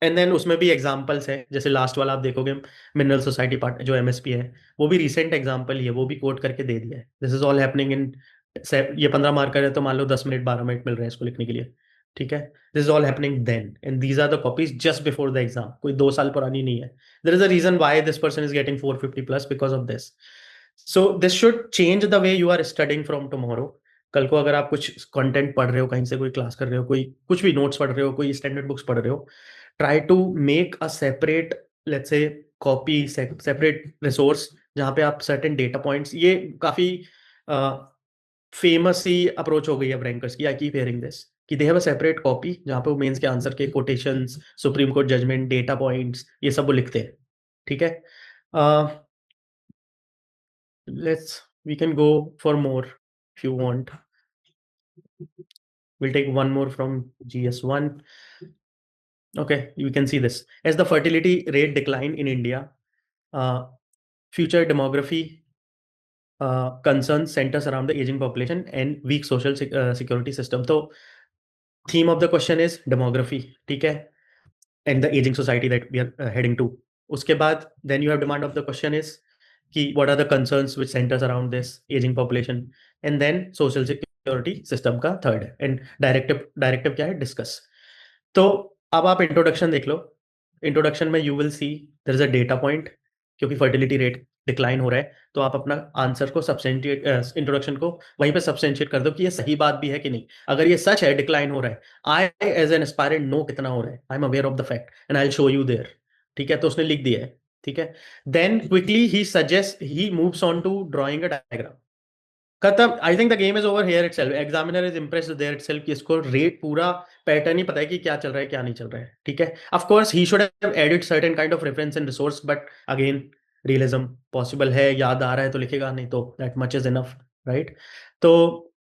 and then उसमें भी एग्जांपल्स है. जैसे लास्ट वाला आप देखोगे, मिनरल सोसाइटी पार्ट जो एमएसपी है, वो भी रिसेंट एग्जांपल ही है, वो भी कोट करके दे दिया है. This is all happening in, ये 15 मार्कर है तो मान लो 10 मिनट 12 मिनट मिल रहे हैं इसको लिखने के लिए. ठीक है, this is all happening then, and these are the copies just before the exam. कोई 2 साल पुरानी नहीं है. There is a reason why this person is getting 450 plus, because of this. So this should change the way you are studying from tomorrow. कल को अगर आप कुछ कंटेंट पढ़ रहे हो, कहीं से कोई क्लास कर रहे हो, कोई कुछ भी नोट्स पढ़ रहे हो, कोई स्टैंडर्ड बुक्स पढ़ रहे हो, try to make a separate, let's say copy, separate resource, जहाँ पे आप सर्टेन डेटा पॉइंट्स, ये काफ़ी फेमस ही अप्रोच हो गई है रैंकर्स की. आई कीप हियरिंग दिस कि they have a separate copy जहाँ पे वो मेंस के आंसर के quotations, Supreme Court judgment, data points, ये सब वो लिखते हैं. ठीक है, let's we can go for more if you want. We'll take one more from GS1. Okay, you can see this. As the fertility rate decline in India, future demography concerns centers around the aging population and weak social security system. So theme of the question is demography, ठीक है, and the aging society that we are heading to. उसके बाद then you have demand of the question is कि what are the concerns which centers around this aging population, and then social security system का third है, and directive क्या है? Discuss. तो अब आप इंट्रोडक्शन देख लो. इंट्रोडक्शन में you will see there is a data point, क्योंकि फर्टिलिटी रेट डिक्लाइन हो रहा है, तो आप अपना आंसर को सब्सटेंशिएट, इंट्रोडक्शन को वहीं पे सब्सटेंशिएट कर दो कि ये सही बात भी है कि नहीं. अगर ये सच है डिक्लाइन हो रहा है, I as an aspirant know कितना हो रहा है, I am aware of the fact and I will show you there. ठीक है, तो उसने लिख दिया है. ठीक है, then quickly he suggest, he moves on to drawing a diagram. खत्म. I think the game is over here itself. Examiner is impressed there itself कि इसको रेट पूरा पैटर्न ही पता है कि क्या चल रहा है क्या नहीं चल रहा है. ठीक है, of course he should have added certain kind of reference and resource, but again realism possible है, याद आ रहा है तो लिखेगा, नहीं तो that much is enough, right. तो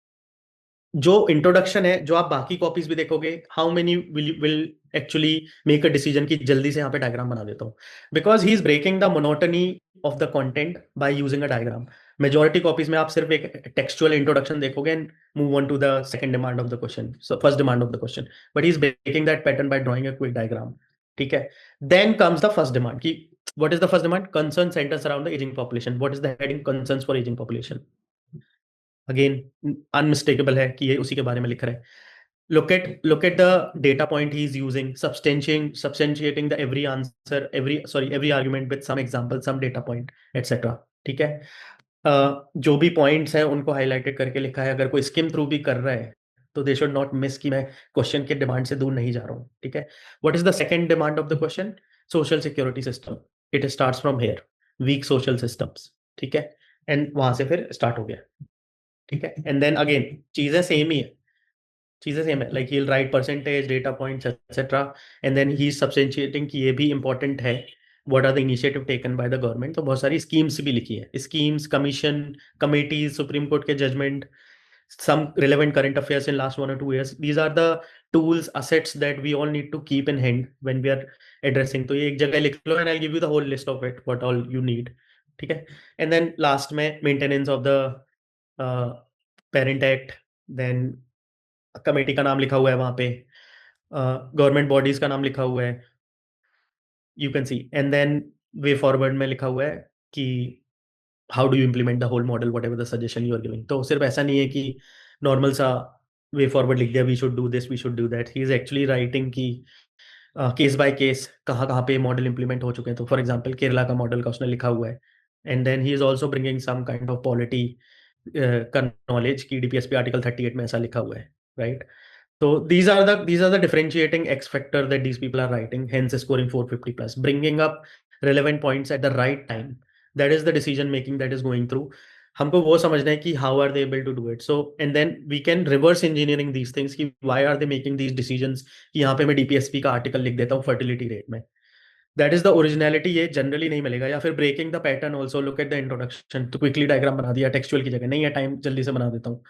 जो इंट्रोडक्शन है, जो आप बाकी कॉपीज भी देखोगे, how many will actually make a decision कि जल्दी से यहाँ पे डायग्राम बना देता हूँ, because he is breaking the monotony of the content by using a diagram. Majority copies में आप सिर्फ एक टेक्सचुअल इंट्रोडक्शन देखोगे and move on to the second demand of the question, so first demand of the question, but he is breaking that pattern by drawing a quick diagram. ठीक है, then comes the first demand कि what is the first demand? Concern centres around the ageing population. What is the heading? Concerns for ageing population. Again unmistakable है कि ये उसी के बारे में लिख रहा है. Look at the data point he is using, substantiating the every answer, every argument with some example, some data point, etc. ठीक है, जो भी पॉइंट्स हैं उनको हाईलाइटेड करके लिखा है. अगर कोई स्किम थ्रू भी कर रहा है तो दे शुड नॉट मिस कि मैं क्वेश्चन के डिमांड से दूर नहीं जा रहा हूँ. ठीक है, what is the second demand of the question? Social security system. It starts from here, weak social systems. ठीक है, एंड वहां से फिर स्टार्ट हो गया. ठीक है, एंड देन अगेन चीजें सेम ही है, चीजें सेम है, like he will write percentage, data points etcetera, and then he is substantiating कि ये भी इंपॉर्टेंट है, what are the initiative taken by the government. तो बहुत सारी स्कीम्स भी लिखी है, schemes, commission, committees, supreme court के judgment, some relevant current affairs in last 1 or 2 years. These are the tools, assets that we all need to keep in hand when we are addressing. तो ये एक जगह लिख लो and I'll give you the whole list of it, what all you need. ठीक है. And then last में maintenance of the parent act, then committee का नाम लिखा हुआ है वहाँ पे, गवर्नमेंट बॉडीज का नाम लिखा हुआ है, you can see. And then way forward में लिखा हुआ है कि how do you implement the whole model whatever the suggestion you are giving. तो सिर्फ ऐसा नहीं है कि नॉर्मल सा वे फॉरवर्ड लिख दिया, we should do this, we should do that. He is actually writing कि केस बाय केस कहाँ कहाँ पे मॉडल इंप्लीमेंट हो चुके हैं. तो फॉर एग्जाम्पल केरला का मॉडल का उसने लिखा हुआ है. And then he is also bringing some kind of polity का नॉलेज की DPSP आर्टिकल 38 में ऐसा लिखा हुआ है, right. So these are the differentiating X factor that these people are writing, hence scoring 450 plus, bringing up relevant points at the right time. That is the decision making that is going through. हमको वो समझना है कि how are they able to do it. So and then we can reverse engineering these things कि why are they making these decisions कि यहाँ पे मैं DPSP का आर्टिकल लिख देता हूँ fertility rate में. That is the originality. ये जनरली नहीं मिलेगा. या फिर breaking the pattern also, look at the introduction, तो क्विकली डायग्राम बना दिया टेक्सचुअल की जगह, नहीं है टाइम जल्दी से बना देता हूँ.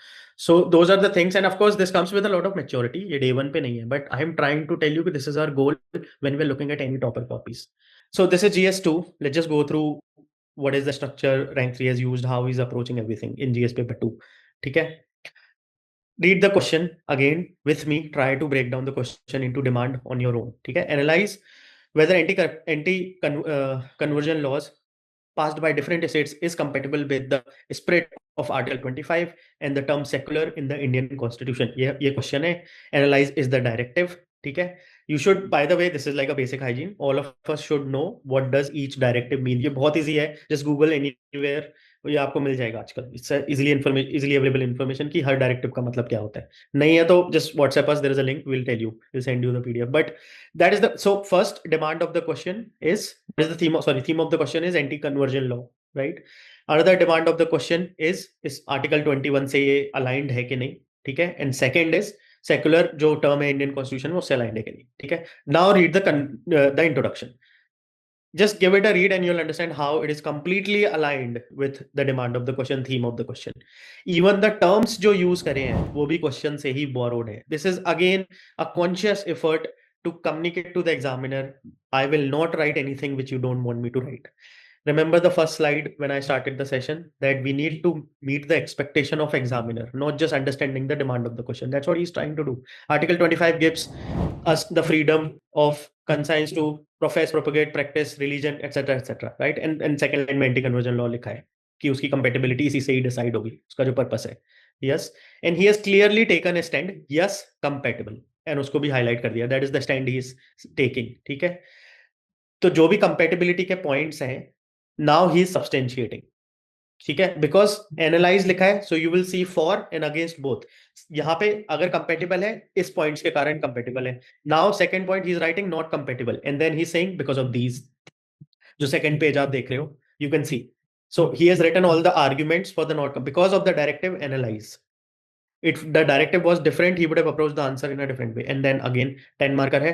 So those are the things and of course this comes with a lot of maturity. ये डे वन पे नहीं है, but I am trying to tell you कि this is our goal when we are looking at any topper copies. So this is GS2. Let's just go through what is the structure rank 3 has used, how he is approaching everything in GS paper 2. ठीक है. Read the question again with me. Try to break down the question into demand on your own. ठीक है. Analyze whether conversion laws passed by different states is compatible with the spirit of Article 25 and the term secular in the Indian Constitution. ये question है. Analyze is the directive. ठीक है. You should, by the way, this is like a basic hygiene. All of us should know what does each directive mean. ये बहुत easy है. Just Google anywhere. ये आपको मिल जाएगा आजकल. It's easily available information कि हर directive का मतलब क्या होता है. नहीं है तो just WhatsApp us. There is a link. We'll tell you. We'll send you the PDF. But that is the, so first demand of the question is the theme of the question is anti-conversion law, right? Another demand of the question is Article 21 से ये aligned है कि नहीं. ठीक है. And second is secular जो term है Indian Constitution में उससे aligned है कि नहीं. ठीक है. Now read the introduction. Just give it a read and you'll understand how it is completely aligned with the demand of the question, theme of the question. Even the terms जो use करे हैं वो भी question से ही borrowed है. This is again a conscious effort to communicate to the examiner, I will not write anything which you don't want me to write. Remember the first slide when I started the session that we need to meet the expectation of examiner, not just understanding the demand of the question. That's what he's trying to do. Article 25 gives us the freedom of conscience to profess, propagate, practice religion, etc., right? And second line में anti-conversion law लिखा है कि उसकी compatibility इसी से ही decide होगी, उसका जो purpose है. Yes, and he has clearly taken a stand. Yes, compatible. And उसको भी highlight कर दिया. That is the stand he is taking. ठीक है. तो जो भी compatibility के points हैं, now he is substantiating. ठीक है. Because analyze लिखा है, so you will see for and against both. यहाँ पे अगर compatible है, इस points के कारण compatible है. Now second point he is writing not compatible, and then he is saying because of these. जो second page आप देख रहे हो, you can see. So he has written all the arguments for the not because of the directive analyze. If the directive was different, he would have approached the answer in a different way. And then again 10 marker है,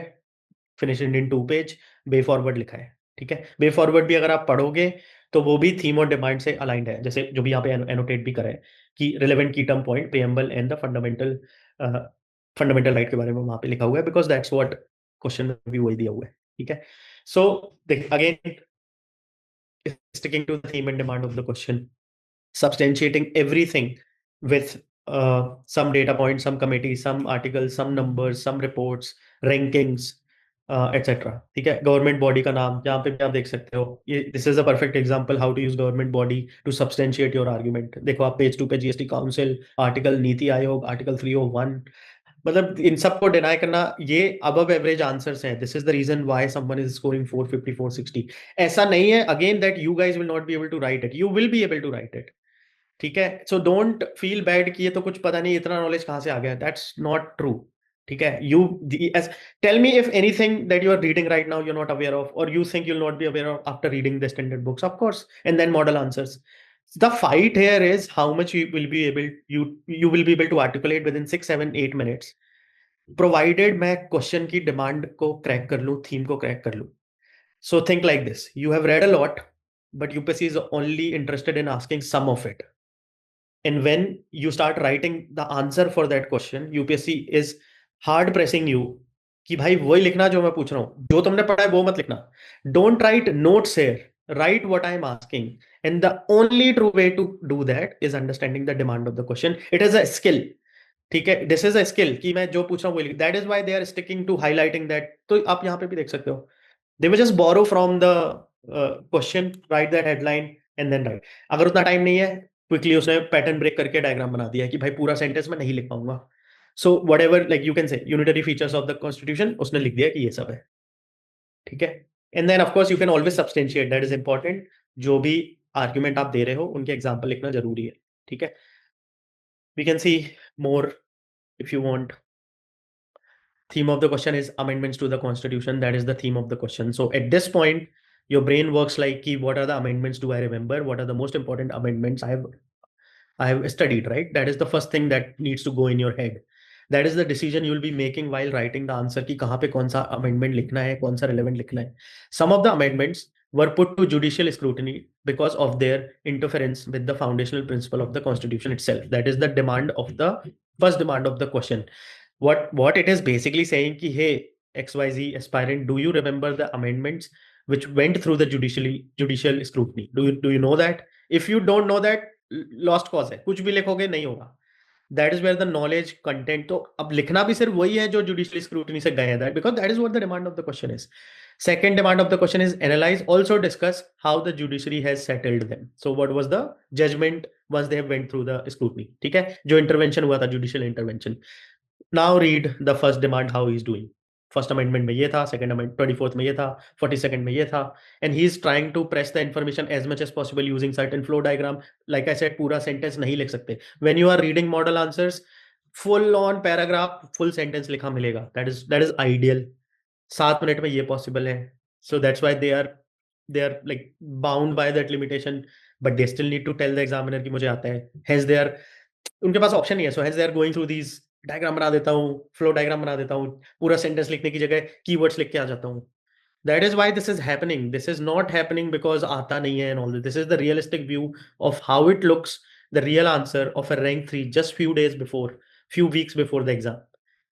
finish it in 2 page, way forward लिखा है. ठीक है. way forward भी अगर आप पढ़ोगे तो वो भी थीम और डिमांड से अलाइंड है, जैसे जो भी यहाँ पे एनोटेट भी करें कि रिलेवेंट की term point preamble and the fundamental right के बारे में वहां पे लिखा हुआ है, बिकॉज दैट्स व्हाट क्वेश्चन में भी वही दिया हुआ है. ठीक है. So again sticking to the theme and demand of the question, substantiating everything with some data points, some committees, some articles, some numbers, some reports, rankings, etc. ठीक है. गवर्नमेंट बॉडी का नाम जहाँ पे भी आप देख सकते हो. ये this is a perfect example how to use government body to substantiate your argument. देखो आप पेज 2 पे GST council, article NITI Aayog, article 301, मतलब इन सबको डिनाई करना, ये अबव एवरेज आंसर्स हैं. This is the reason why someone is scoring 450 460. ऐसा नहीं है again that you guys will not be able to write it. You will be able to write it. ठीक है. सो डोंट फील बैड कि ये तो कुछ पता नहीं, इतना नॉलेज कहाँ से आ गया. That's not true. ठीक है. You tell me if anything that you are reading right now you're not aware of, or you think you'll not be aware of after reading the standard books, of course, and then model answers. The fight here is how much you will be able to articulate within 6, 7, 8 minutes, provided मैं question की demand को crack कर लूं, theme को crack कर लूं. So think like this. You have read a lot, but UPSC is only interested in asking some of it. and when you start writing the answer for that question, UPSC is hard pressing you कि भाई वही लिखना जो मैं पूछ रहा हूँ, जो तुमने पढ़ा है वो मत लिखना. Don't write notes here. Write what I am asking. And the only true way to do that is understanding the demand of the question. It is a skill. ठीक है, दिस इज अ स्किल कि मैं जो पूछ रहा हूँ वो. That is why they are sticking to highlighting that. तो आप यहाँ पे भी देख सकते हो, they will just borrow from the question, write that headline and then write. अगर उतना टाइम नहीं है, क्विकली उसने पैटर्न ब्रेक करके डायग्राम बना दिया है कि भाई पूरा सेंटेंस मैं नहीं लिख पाऊंगा. So whatever, like you can say unitary features of the constitution, उसने लिख दिया कि ये सब है. ठीक है. And then of course you can always substantiate, that is important. जो भी आर्ग्यूमेंट आप दे रहे हो उनके एग्जाम्पल लिखना जरूरी है. ठीक है. We can see more if you want. Theme of the question is amendments to the constitution. That is the theme of the question. So at this point, your brain works like, what are the amendments do I remember? What are the most important amendments I have studied, right? That is the first thing that needs to go in your head. That is the decision you will be making while writing the answer कि कहाँ पे कौन सा amendment लिखना है, कौन सा relevant लिखना है. Some of the amendments were put to judicial scrutiny because of their interference with the foundational principle of the constitution itself. That is the demand of the first demand of the question. What it is basically saying कि hey XYZ aspirant, do you remember the amendments which went through the judicial scrutiny? Do you know that? If you don't know that, lost cause है. कुछ भी लिखोगे नहीं होगा. That is where the knowledge content. तो अब लिखना भी सिर्फ वही है जो judicial scrutiny से गए हैं, that because that is what the demand of the question is. Second demand of the question is analyze, also discuss how the judiciary has settled them. So what was the judgment once they have went through the scrutiny? ठीक है, जो intervention हुआ था, judicial intervention. Now read the first demand how he is doing. First amendment में ये था, second amendment 24th में ये था, 42nd में ये था, and he is trying to press the information as much as possible using certain flow diagram. Like I said, पूरा sentence नहीं लिख सकते. When you are reading model answers, full on paragraph, full sentence लिखा मिलेगा. That is ideal. 7 minute में ये possible है. So that's why they are like bound by that limitation, but they still need to tell the examiner कि मुझे आता है. Hence they are, उनके पास ऑप्शन नहीं है. So hence they are going through these diagram बना देता हूँ, फ्लो डायग्राम बना देता हूँ, पूरा सेंटेंस लिखने की जगह कीवर्ड्स लिख के आ जाता हूँ. That is why this is happening. This is not happening because आता नहीं है and all this. This is the realistic view of how it looks, the real answer of a rank 3 just few days before, few weeks before the exam.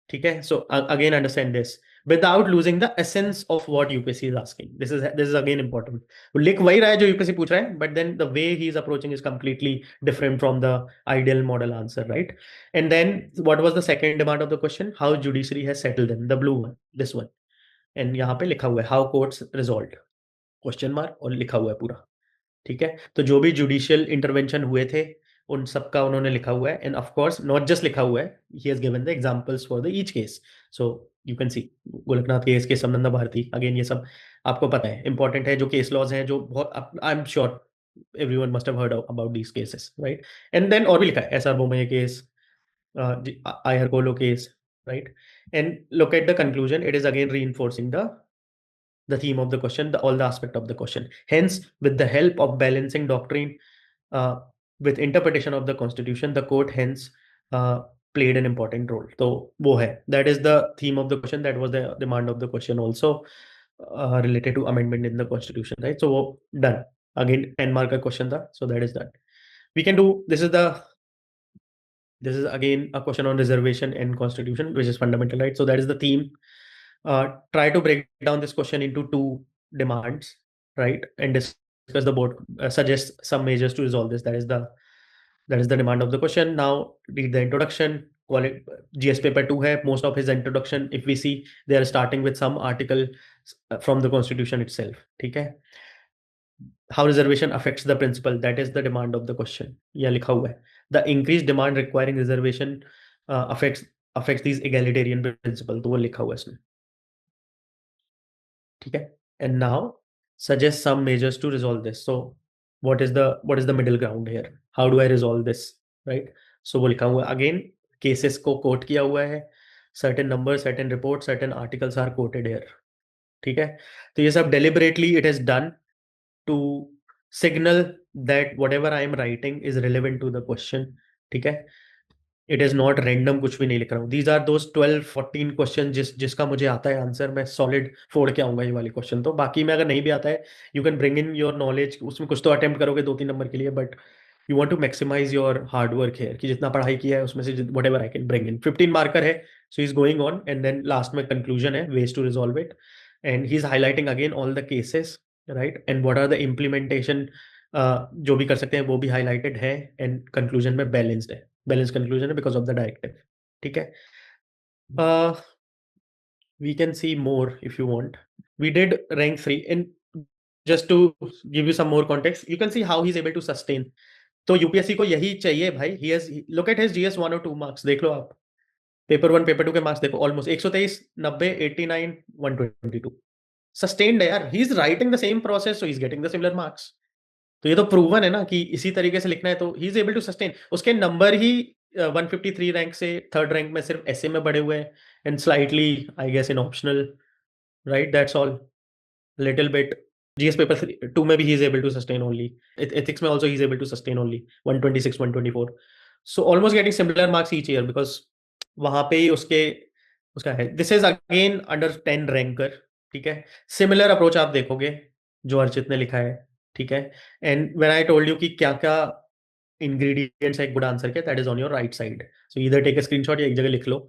ठीक है. So again understand this without losing the essence of what UPSC is asking. This is again important. वो लिख वही रहा है जो UPSC पूछ रहा है, but then the way he is approaching is completely different from the ideal model answer, right? And then what was the second demand of the question? How judiciary has settled them. The blue one, this one. And यहाँ पे लिखा हुआ है how courts resolved, question mark, और लिखा हुआ है पूरा. ठीक है. तो जो भी जुडिशियल इंटरवेंशन हुए थे उन सबका उन्होंने लिखा हुआ है. And of course not just लिखा हुआ है, he has given the examples for the each case. So you can C Golaknath case के समनंदा भारती, अगेन ये सब आपको पता है, इंपॉर्टेंट है. जो केस लॉज हैं जो बहुत, I am sure everyone must have heard about these cases, right? And then और भी लिखा है, SR Bommai case, IR Coelho case, right? And look at the conclusion. It is again reinforcing the theme of the question, all the aspect of the question. Hence, with the help of balancing doctrine with interpretation of the constitution, the court hence played an important role. So वो है, that is the theme of the question. That was the demand of the question also, related to amendment in the constitution, right? So done. Again 10 mark का question था, so that is done. We can do, this is again a question on reservation and constitution, which is fundamental, right? So that is the theme. Try to break down this question into 2 demands, right? And discuss the board, suggest some measures to resolve this. That is the demand of the question. Now read the introduction. GS paper 2 hai. Most of his introduction, if we see, they are starting with some article from the constitution itself. ठीक है. How reservation affects the principle, that is the demand of the question. Yeah, लिखा हुआ है. The increased demand requiring reservation affects these egalitarian principle. तो वो लिखा हुआ है इसमें. ठीक है. And now suggest some measures to resolve this. So what is the middle ground here? How do I resolve this, right? So वो लिखा हुआ है. Again cases को quote किया हुआ है. Certain numbers, certain reports, certain articles are quoted here. ठीक है. तो ये सब deliberately it is done to signal that whatever I am writing is relevant to the question. ठीक है. It is not random, कुछ भी नहीं लिख रहा हूँ. These are those 12-14 क्वेश्चन जिसका मुझे आता है आंसर, मैं सॉलिड फोड़ के आऊंगा ये वाले क्वेश्चन. तो बाकी में अगर नहीं भी आता है, you can bring in your knowledge. उसमें कुछ तो अटेम्प्ट करोगे 2-3 नंबर के लिए, but you want to maximize your hard work here कि जितना पढ़ाई किया है उसमें से whatever I can bring in 15 marker है, so he's going on and then last में conclusion है ways to resolve it and he's highlighting again all the cases, right, and what are the implementation जो भी कर सकते हैं वो भी highlighted है and conclusion में balanced है, balanced conclusion है because of the directive. ठीक है, we can see more if you want. We did rank 3 and just to give you some more context, you can see how he's able to sustain. तो UPSC को यही चाहिए भाई. He has look at his GS 1 और 2 marks देख लो आप. Paper 1 paper 2 के marks देखो ऑलमोस्ट 123 90 89 122 सस्टेन्ड है यार. He is writing the same process so he is getting the similar marks. तो ये तो प्रूवन है ना कि इसी तरीके से लिखना है तो he is able to sustain. उसके नंबर ही 153 रैंक से थर्ड रैंक में सिर्फ ऐसे में बढ़े हुए हैं and slightly I guess in optional, right, that's all. Little bit GS paper 2 में भी he is able to sustain only. Ethics में also he is able to sustain only 126 124. So almost getting similar marks each year because वहाँ पे ही उसका है. This is again under 10 ranker. ठीक है, similar approach आप देखोगे जो अर्चित ने लिखा है. ठीक है, and when I told you कि क्या क्या ingredients है एक good answer के, that is on your right side. So either take a screenshot या एक जगह लिख लो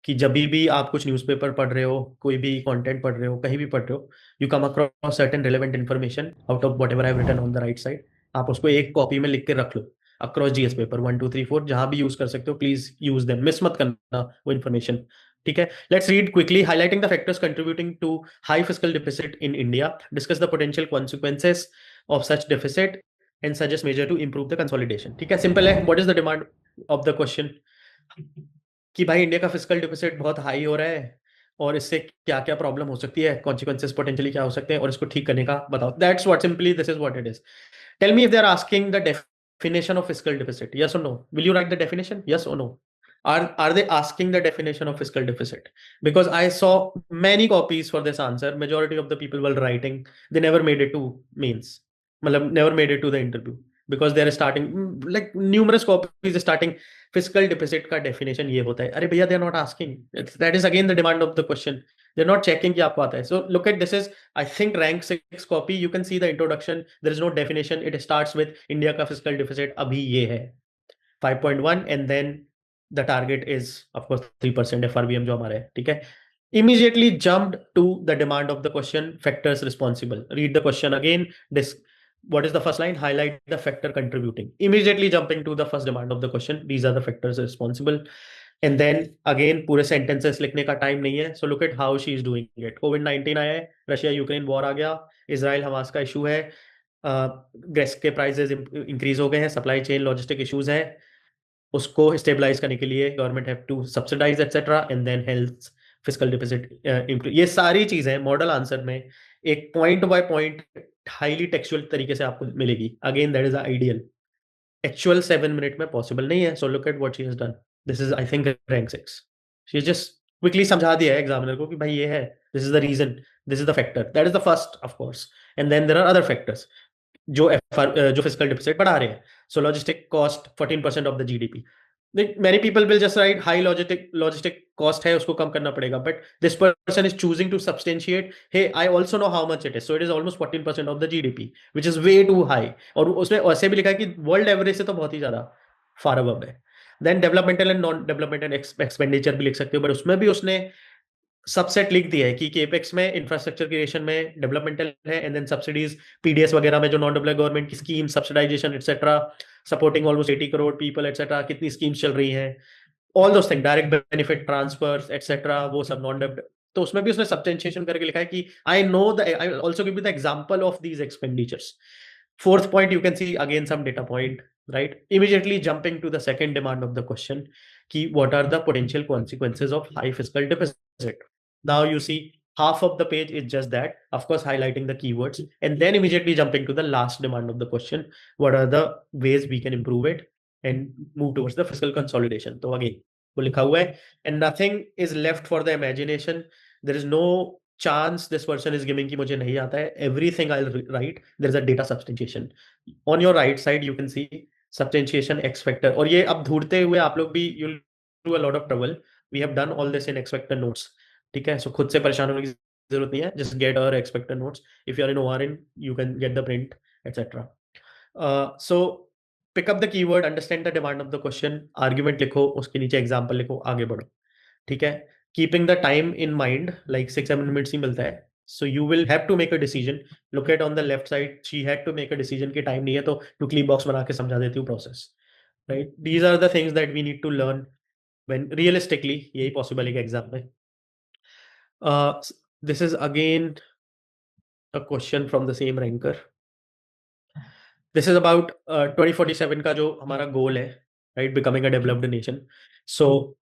कि जब भी आप कुछ न्यूज़पेपर पढ़ रहे हो, कोई भी कंटेंट पढ़ रहे हो, कहीं भी पढ़ रहे हो, you come across certain relevant information out of whatever I have written on the right side. आप उसको एक कॉपी में लिख के रख लो अक्रॉस जीएस पेपर 1 2 3 4 जहां भी यूज कर सकते हो. प्लीज यूज देम, मिस मत करना वो इन्फॉर्मेशन. ठीक है, let's read quickly. Highlighting the factors contributing to high fiscal deficit in India, discuss the potential consequences of such deficit and suggest measure to improve the consolidation. ठीक है, simple है. What is the demand of the question कि भाई India का fiscal deficit बहुत high हो रहा है और इससे क्या क्या प्रॉब्लम हो सकती है, कॉन्सिक्वेंसेस पोटेंशियली क्या हो सकते हैं और इसको ठीक करने का बताओ. That's what simply this is what it is. Tell me if they are asking the definition of fiscal deficit, yes और no. Will you write the definition, yes और no? Are they asking the definition of fiscal deficit? Because I saw many copies for this answer. Majority of the people were writing, they never made it to mains, मतलब never made it to the interview because they are starting like numerous copies starting fiscal deficit का definition ये होता है. अरे भैया, they are not asking. That is again the demand of the question. They're not checking कि आपको आता है. So look at this is I think rank 6 copy. You can see the introduction. There is no definition. It starts with India का fiscal deficit अभी ये है 5.1 and then the target is of course 3% FRBM जो हमारा है. ठीक है, immediately jumped to the demand of the question, factors responsible. Read the question again. What is the first line? Highlight the factor contributing. Immediately jumping to the first demand of the question. These are the factors responsible. And then again पूरे sentences लिखने का time नहीं है. So look at how she is doing it. COVID-19 आया है, Russia Ukraine war आ गया, Israel Hamas का issue है, गैस के प्राइसेस इंक्रीज हो गए हैं, सप्लाई चेन लॉजिस्टिक इश्यूज हैं, उसको स्टेबलाइज करने के लिए government have to subsidize etcetera and then health fiscal deficit improve. ये सारी चीजें मॉडल आंसर में एक point by point highly textual तरीके से आपको मिलेगी. Again that is ideal. Actual 7 minute में पॉसिबल नहीं है. So look at what she has done. This is I think rank 6. She just quickly समझा दिया है एग्जामिनर को कि भाई ये है, this is the reason, this is the factor, that is the first of course and then there are other factors जो fiscal deficit बढ़ा रहे हैं. So logistic cost 14% of the GDP. Many people will just write high logistic cost है, उसको कम करना पड़ेगा, but this person is choosing to substantiate, hey, I also know how much it is, so it is almost 14% of the GDP, which is way too high. और उसमें ऐसे भी लिखा है कि वर्ल्ड एवरेज से तो बहुत ही ज्यादा फार अबव है. Then developmental and non developmental expenditure भी लिख सकते हो, बट उसमें भी उसने सबसेट लिख दिया है कि केपेक्स में इंफ्रास्ट्रक्चर क्रिएशन में डेवलपमेंटल है एंड देन सब्सिडीज पीडीएस वगैरह में जो नॉन डेवलप्ड गवर्नमेंट की scheme subsidization etcetera supporting almost 80 crore people etcetera, कितनी स्कीम्स चल रही हैं, all those thing, direct benefit transfers etcetera, वो सब नॉन डेवलप्ड. तो उसमें भी उसने सब्सटेंशिएशन करके लिखा है कि I know the I will also give you the example of these expenditures. Fourth point you can see again some data point, right, immediately jumping to the second demand of the question कि what are the potential consequences of high fiscal deficit. Now you see half of the page is just that, of course highlighting the keywords and then immediately jumping to the last demand of the question, what are the ways we can improve it and move towards the fiscal consolidation. So again वो लिखा हुआ है and nothing is left for the imagination. There is no chance this person is giving कि मुझे नहीं आता है. Everything I'll write, there is a data substantiation. On your right side you can see substantiation X factor, और ये अब ढूंढते हुए आप लोग भी you'll do a lot of trouble. We have done all this in X factor notes. ठीक है, सो खुद से परेशान होने की जरूरत नहीं है. Just get our expected notes. If you are in ORN you can get the print etcetera. So pick up the keyword, understand the demand of the question, argument लिखो, उसके नीचे एग्जाम्पल लिखो, आगे बढ़ो, ठीक है। Keeping the time in mind, like 6-7 minutes ही मिलता है, so you will have to make a decision. Look at on the left side, she had to make a decision कि टाइम नहीं है, तो टुकली बॉक्स बना के समझा देती हूँ process, right. These are the things that we need to learn when realistically यही पॉसिबल है एग्जाम में। This is again a question from the same ranker. This is about 2047 का जो हमारा गोल है, right, becoming a developed nation. So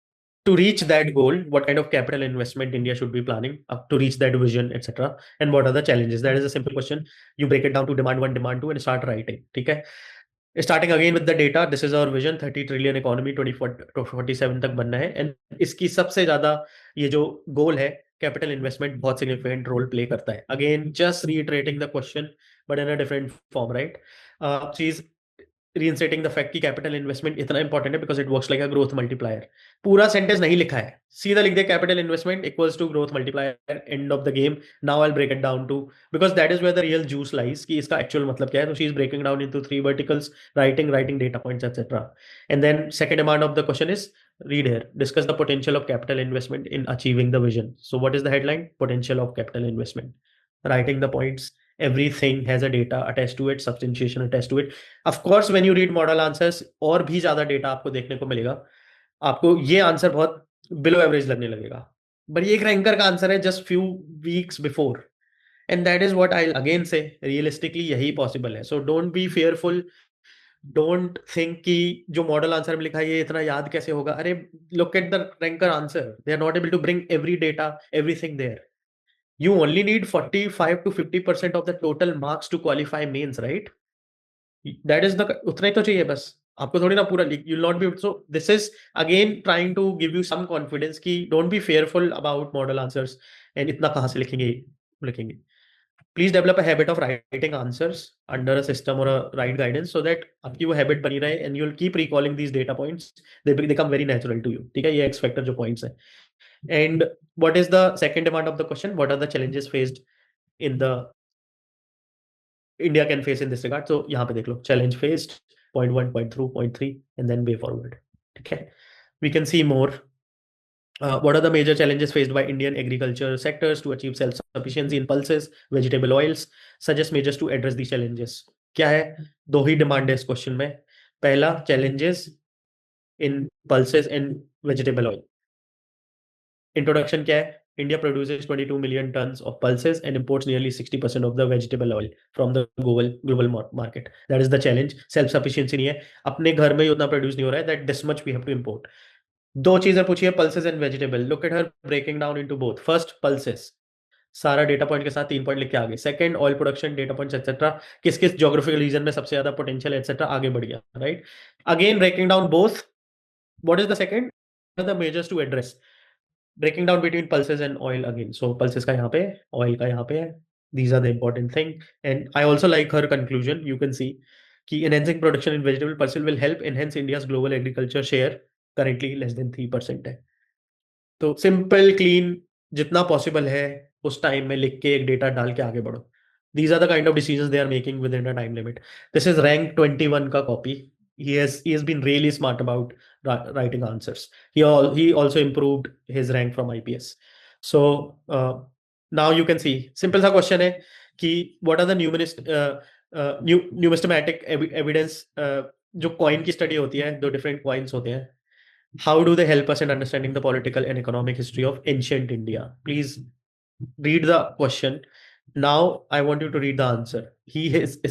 to reach that goal, what kind of capital investment India should be planning up to reach that vision, etc. And what are the challenges? That is a simple question. You break it down to demand 1, demand 2, and start writing. ठीक है? Starting again with the data, this is our vision, 30 trillion economy 2047 तक बनना है, and इसकी सबसे ज्यादा ये जो गोल है, कैपिटल इन्वेस्टमेंट बहुत सिग्निफिकेंट रोल प्ले करता है। Again just reiterating the question but in a different form, right. चीज reinstating the fact कि कैपिटल इन्वेस्टमेंट इतना इंपॉर्टेंट है because it works like a growth multiplier. पूरा सेंटेंस नहीं लिखा है, सीधा लिख दे capital investment equals to growth multiplier, end of the game. Now I will break it down to, because that is where the real juice lies कि इसका actual मतलब क्या है। तो she is breaking down into 3 verticals, writing data points etcetera. And then second demand of the question is, read here, discuss the potential of capital investment in achieving the vision. So what is the headline? Potential of capital investment. Writing the points, everything has a data attached to it, substantiation attached to it. Of course when you read model answers और भी ज्यादा data आपको देखने को मिलेगा, आपको ये answer बहुत बिलो एवरेज लगने लगेगा, बट ये एक रैंकर का आंसर है just few weeks before, and that is what I again से, रियलिस्टिकली यही पॉसिबल है। So don't be fearful, don't think कि जो मॉडल आंसर में लिखा है ये इतना याद कैसे होगा। अरे look at the ranker answer, they are not able to bring every data, everything there. You only need 45 to 50% of the total marks to qualify mains, right? That is the उतना ही तो चाहिए बस, आपको थोड़ी ना पूरा you'll not be, so this is again trying to give you some confidence कि don't be fearful about model answers and इतना कहाँ से लिखेंगे। Please develop a habit of writing answers under a system or a right guidance so that आपकी वो habit बनी रहे and you'll keep recalling these data points, they become very natural to you, ठीक है। ये X factor जो points है। And what is the second demand of the question? What are the challenges faced in the India can face in this regard? So यहाँ पे देख लो, challenge faced, point 1, point 2, point 3, and then way forward. Okay, we can see more. What are the major challenges faced by Indian agriculture sectors to achieve self-sufficiency in pulses, vegetable oils? Suggest measures to address these challenges. क्या है? दो ही demand है इस question में। पहला, challenges in pulses and vegetable oil. Introduction क्या है? India produces 22 million tons of pulses and imports nearly 60% of the vegetable oil from the global market. That is the challenge. Self sufficiency नहीं है, अपने घर में ही उतना प्रोड्यूस नहीं हो रहा है, that this much we have to import. दो चीजें पूछी है, pulses and vegetable. Look at her breaking down into both. First, pulses, सारा डेटा पॉइंट के साथ 3 पॉइंट लिख के आगे। Second, oil production data points etcetera, किस किस ज्योग्राफिकल रीजन में सबसे ज्यादा पोटेंशियल एक्सेट्रा, आगे बढ़ गया, right. Again breaking down both, what is the second, the measures to address, breaking down between pulses and oil again. So pulses का यहाँ पे, oil का यहाँ पे है. These are the important thing. And I also like her conclusion. You can see कि enhancing production in vegetable pulses will help enhance India's global agriculture share, currently less than 3% है. तो simple, clean, जितना possible है उस time में लिख के एक डेटा डाल के आगे बढ़ो. These are the kind of decisions they are making within a time limit. This is rank 21 का copy. He has been really smart about writing answers. He also improved his rank from IPS. So now you can see, simple सा question है कि what are the numismatic evidence, जो coin की study होती है, दो different coins होते हैं, how do they help us in understanding the political and economic history of ancient India? Please read the question. Now I want you to read the answer.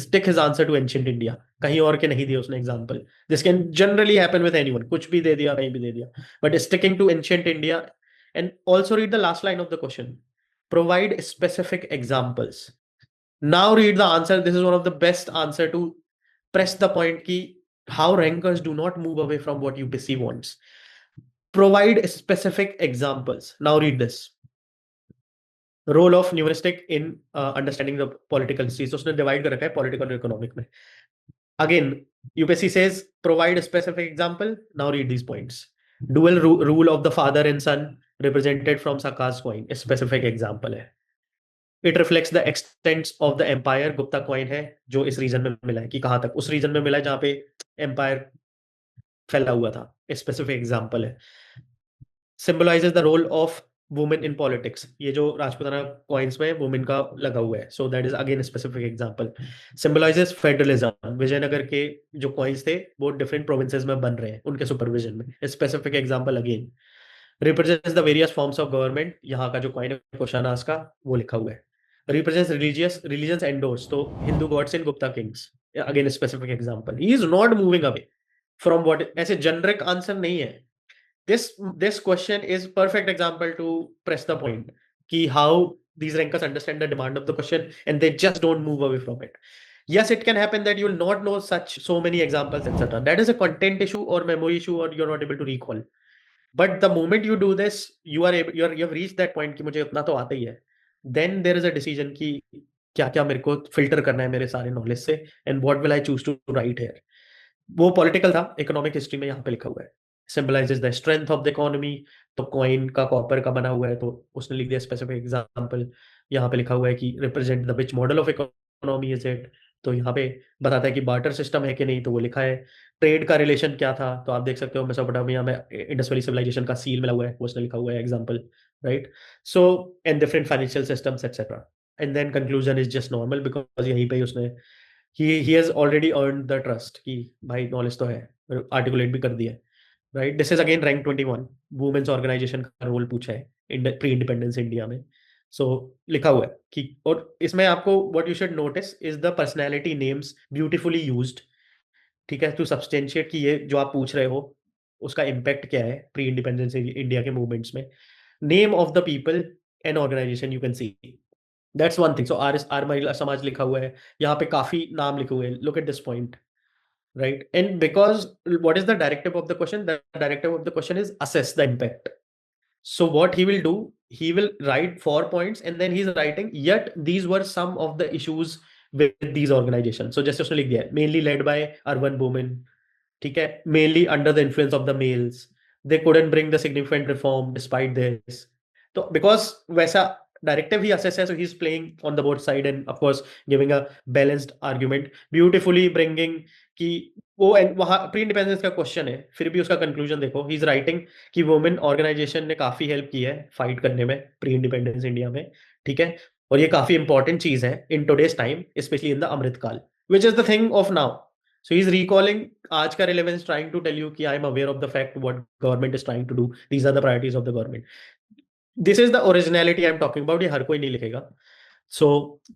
Stick his answer to ancient India. कहीं और के नहीं दिया उसने example. This can generally happen with anyone. कुछ भी दे दिया, कहीं भी दे दिया. But sticking to ancient India, and also read the last line of the question. Provide specific examples. Now read the answer. This is one of the best answer to press the point कि how rankers do not move away from what UPSC wants. Provide specific examples. Now read this. Role of numismatic in understanding the political history, तो उसने divide कर रखा है political और economic में. Again UPSC says provide specific example. Now read these points. Dual rule of the father and son represented from Sakas coin, specific example है. It reflects the extents of the empire, Gupta coin है जो इस reason में मिला है कि कहां तक, उस रीजन में मिला है जहां पे एम्पायर फैला हुआ था, स्पेसिफिक एग्जांपल है। Symbolizes the role of women in politics, ये जो राजपूताना कॉइन्स में वुमेन का लगा हुआ है, so that is again specific example. Symbolizes federalism, Vijayanagara के जो कॉइन्स थे वो डिफरेंट प्रोविंसेस में बन रहे हैं उनके सुपरविजन में, specific example again. Represents the various forms of government, यहाँ का जो कॉइन है कोशानास का वो लिखा हुआ है। रिप्रेजेंट्स रिलीजियस एंडोर्स, तो Hindu gods in Gupta Kings, again specific example. He is not moving away from what, ऐसे जेनरिक आंसर नहीं है। This question is perfect example to press the point कि how these rankers understand the demand of the question and they just don't move away from it. Yes, it can happen that you will not know so many examples, etc. That is a content issue or memory issue, or you're not able to recall. But the moment you do this, you have reached that point कि मुझे उतना तो आता ही है. Then there is a decision कि क्या क्या मेरे को filter करना है मेरे सारे knowledge से, and what will I choose to write here. वो पॉलिटिकल था, इकोनॉमिक हिस्ट्री में यहाँ पे लिखा हुआ है। Symbolizes the strength of the economy, तो कॉइन का कॉपर का बना हुआ है, तो उसने लिख दिया स्पेसिफिक एग्जांपल। यहाँ पे लिखा हुआ है कि represent the which model of economy is it, तो यहाँ पे बताता है कि बार्टर सिस्टम है कि नहीं, तो वो लिखा है। ट्रेड का रिलेशन क्या था, तो आप देख सकते हो मेसोपोटामिया में इंडस वैली सिविलाइजेशन का सील मिला हुआ है, वो उसने लिखा हुआ है example, right. So and different financial systems etcetera, and then conclusion is just normal, because यहीं पे उसने he has already earned the trust कि भाई नॉलेज तो है, आर्टिकुलेट भी कर दिया है, right. This is again rank 21, women's organization का रोल पूछा है प्री इंडिपेंडेंस इंडिया में। सो लिखा हुआ है कि, और इसमें आपको what you should notice is the personality names beautifully used, ठीक है, टू सब्सटेंशिएट कि ये जो आप पूछ रहे हो उसका इम्पैक्ट क्या है प्री इंडिपेंडेंस इंडिया के मूवमेंट्स में। Name of the people and organization you can see, that's one thing. So are Mahila Samaj लिखा हुआ है, यहाँ पे काफी नाम लिखे हुए हैं, look at this point, right. And because what is the directive of the question, the directive of the question is assess the impact. So what he will do, he will write 4 points and then he's writing, yet these were some of the issues with these organizations. So जैसे उसने लिख दिया है, mainly led by urban women, ठीक है, mainly under the influence of the males, they couldn't bring the significant reform despite this. तो because वैसा directive ही assess है, so he's playing on the both side and of course giving a balanced argument, beautifully bringing कि वो वहाँ pre independence का question है, फिर भी उसका कंक्लूजन देखो, ही इज राइटिंग कि वुमेन ऑर्गेनाइजेशन ने काफी हेल्प की है फाइट करने में प्री इंडिपेंडेंस इंडिया में, ठीक है, और ये काफी इंपॉर्टेंट चीज है in today's time, specially in the Amritkaal, which is the thing of now. So he is recalling आज का relevance, trying to tell you कि I am aware of the fact what government is trying to do, these are the priorities of the government, this is the originality I am talking about. ये हर कोई नहीं लिखेगा। So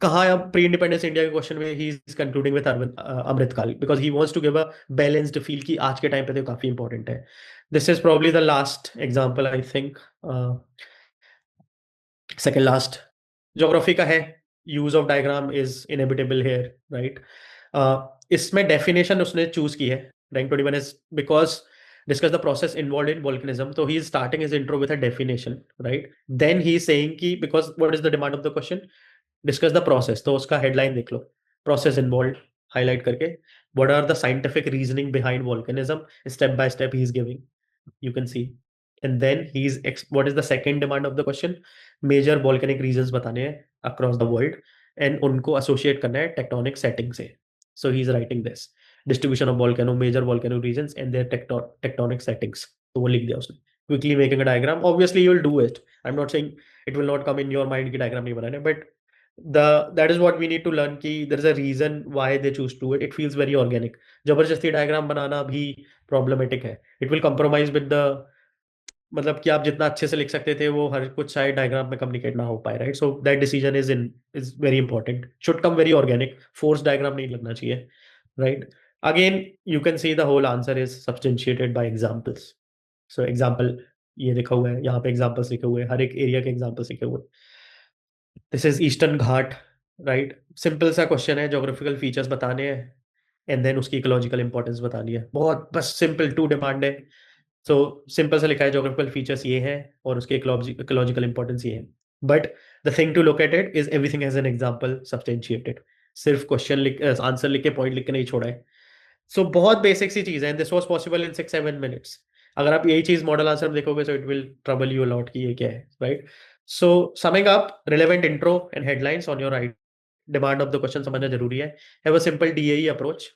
कहा अब pre independence India के question में ही is concluding with Amritkaal, because he wants to give a balanced feel कि आज के टाइम पे तो काफी इंपॉर्टेंट है। This is probably the last example, I think second last, geography का है, use of diagram is inevitable here, right. इसमें डेफिनेशन उसने चूज की है, rank 21 is because discuss the process involved in volcanism, so he is starting his intro with a definition, right, then he is saying कि because what is the demand of the question, discuss the process, तो उसका headline देख लो, process involved highlight करके, what are the scientific reasoning behind volcanism, step by step he is giving, you can see, and then what is the second demand of the question, major volcanic regions बताने हैं across the world and उनको associate करना है tectonic setting से, so he is writing this distribution of volcano, major volcano regions and their tectonic settings, तो वो लिख दिया उसने, quickly making a diagram, obviously you will do it, I'm not saying it will not come in your mind कि diagram नहीं बनाना है, but that is what we need to learn कि there is a reason why they choose to do it, it feels very organic, जबरदस्ती diagram बनाना भी problematic है, it will compromise with the, मतलब कि आप जितना अच्छे से लिख सकते थे वो हर कुछ शायद डायग्राम में कम्युनिकेट ना हो पाए, right. So that decision is very important, should come very organic, force diagram नहीं लगना चाहिए, right. Again, you can see the whole answer is substantiated by examples. So example ये लिखा हुआ है, यहाँ पे examples लिखे हुए हैं, हर एक एरिया के examples लिखे हुए हैं। This is Eastern Ghat, right? Simple सा क्वेश्चन है, geographical features बताने हैं and then उसकी ecological importance बतानी है, बहुत बस simple 2 डिमांड है। So simple सा लिखा है, geographical features ये है और उसके ecological importance ये है, but the thing to look at it is everything has an example substantiated, सिर्फ क्वेश्चन आंसर लिख के पॉइंट लिख के नहीं छोड़ा है। सो बहुत बेसिक सी चीज है, this was possible in 6-7 minutes. अगर आप यही चीज मॉडल आंसर में देखोगे so it will trouble you a lot कि ये क्या है, right. So summing up, relevant intro and headlines on your right, demand of the question समझना जरूरी है, have a simple DAE approach,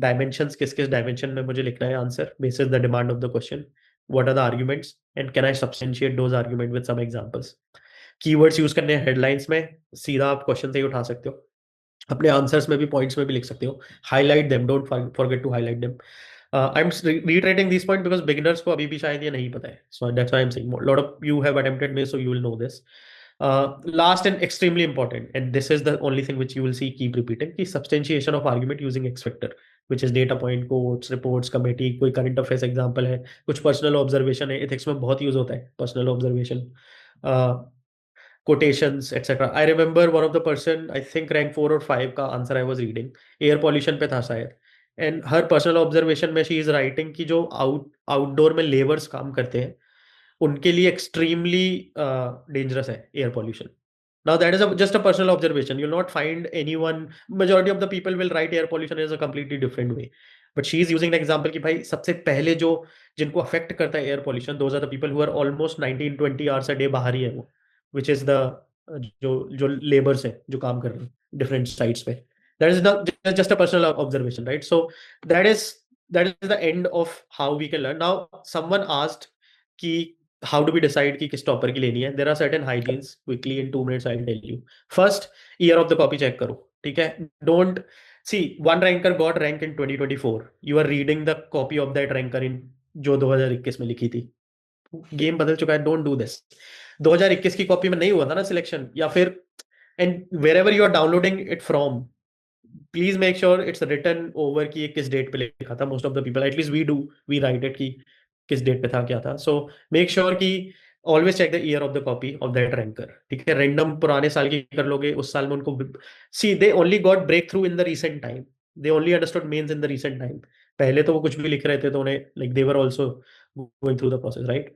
dimensions, किस dimension में मुझे लिखना है answer basis the demand of the question, what are the arguments and can I substantiate those arguments with some examples. Keywords use करने हैं headlines में, सीधा आप question से ही उठा सकते हो, अपने आंसर्स में भी पॉइंट्स में भी लिख सकते हो, highlight them, don't forget to highlight them. I am reiterating these points because beginners को अभी भी शायद ये नहीं पता है, so that's why I'm saying a lot of you have attempted this, so you will know this. Last and extremely important, and this is the only thing which you will see keep repeating, कि substantiation of argument using X factor, which is data point, quotes, reports, committee, कोई current affairs example है, कुछ personal observation है, ethics में बहुत use होता है personal observation, quotations, etc. I remember one of the person, I think rank 4 or 5 का answer I was reading, air pollution पे था शायद, and her personal observation में she is writing कि जो outdoor में laborers काम करते हैं उनके लिए extremely dangerous है air pollution. Now that is just a personal observation. You'll not find anyone, majority of the people will write air pollution as a completely different way. But she is using an example कि भाई सबसे पहले जो जिनको affect करता है air pollution, those are the people who are almost 19-20 hours a day बाहर ही है वो, which is the जो laborers है जो काम कर रहे हैं different sites पे. That is not just a personal observation, right? So that is the end of how we can learn. Now someone asked कि how do we decide कि किस टॉपर की लेनी है. There are certain hygienes. Quickly in 2 minutes I'll tell you. First, year of the copy check करो, ठीक है? Don't see one ranker got rank in 2024. You are reading the copy of that ranker in जो 2021 में लिखी थी. Game बदल चुका है. Don't do this. 2021 की कॉपी में नहीं हुआ था ना सिलेक्शन, या फिर and wherever you are downloading it from, please make sure it's written over कि ये किस डेट पे लिखा था. Most of the people, at least we write it कि किस डेट पे था क्या था. So make sure कि always check the year of the copy of that ranker, ठीक है? Random पुराने साल की कर लोगे, उस साल में उनको see they only got breakthrough in the recent time. They only understood mains in the recent time. पहले तो वो कुछ भी लिख रहे थे तो उन्हें like they were also going through the process, right?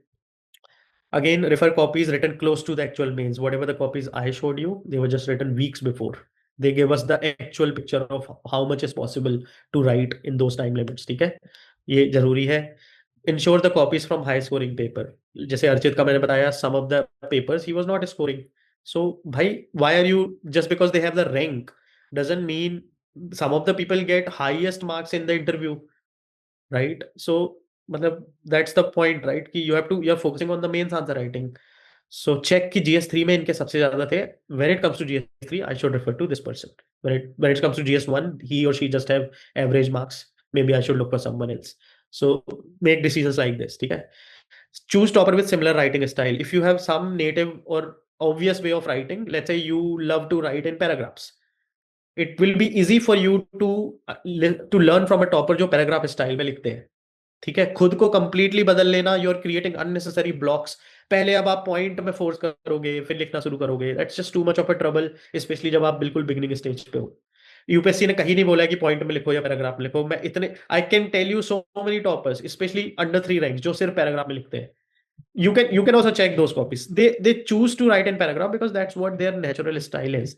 Again, refer copies written close to the actual mains. Whatever the copies I showed you, they were just written weeks before. They gave us the actual picture of how much is possible to write in those time limits, ठीक है? ये जरूरी है. Ensure the copies from high scoring paper. जैसे अर्चित का मैंने बताया, some of the papers he was not scoring. So भाई, why are you, just because they have the rank doesn't mean some of the people get highest marks in the interview, right? So मतलब that's the point, right? कि you're focusing on the mains answer writing. So check कि GS3 में इनके सबसे ज्यादा थे. When it comes to GS3, I should refer to this person. When it comes to GS1, he or she just have average marks. Maybe I should look for someone else. So make decisions like this, ठीक है? Choose topper with similar writing style. If you have some native or obvious way of writing, let's say you love to write in paragraphs, it will be easy for you to learn from a topper जो paragraph style में लिखते हैं, ठीक है? खुद को completely बदल लेना, you're creating unnecessary blocks. पहले अब आप पॉइंट में फोर्स करोगे, फिर लिखना शुरू करोगे. That's just too much of a trouble, especially जब आप बिल्कुल बिगिनिंग स्टेज पे हो. यूपीएससी ने कहीं नहीं बोला कि पॉइंट में लिखो या पैराग्राफ में लिखो. मैं इतने I can tell you so many toppers, specially under 3 ranks, जो सिर्फ पैराग्राफ में लिखते हैं. You can also check those copies. They choose to write in paragraph because that's what their natural style is.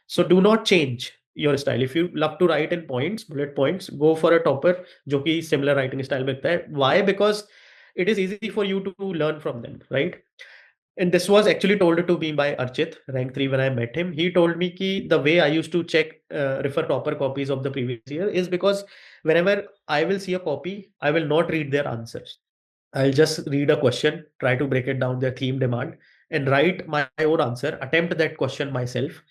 So do not change your style. If you love to write in points, bullet points, go for a topper जो कि similar writing style में लिखता है. Why? Because it is easy for you to learn from them, right? And this was actually told to me by Archit, rank 3, when I met him. He told me कि the way I used to check, refer topper copies of the previous year is because whenever I will see a copy, I will not read their answers. I'll just read a question, try to break it down, their theme, demand, and write my own answer, attempt that question myself.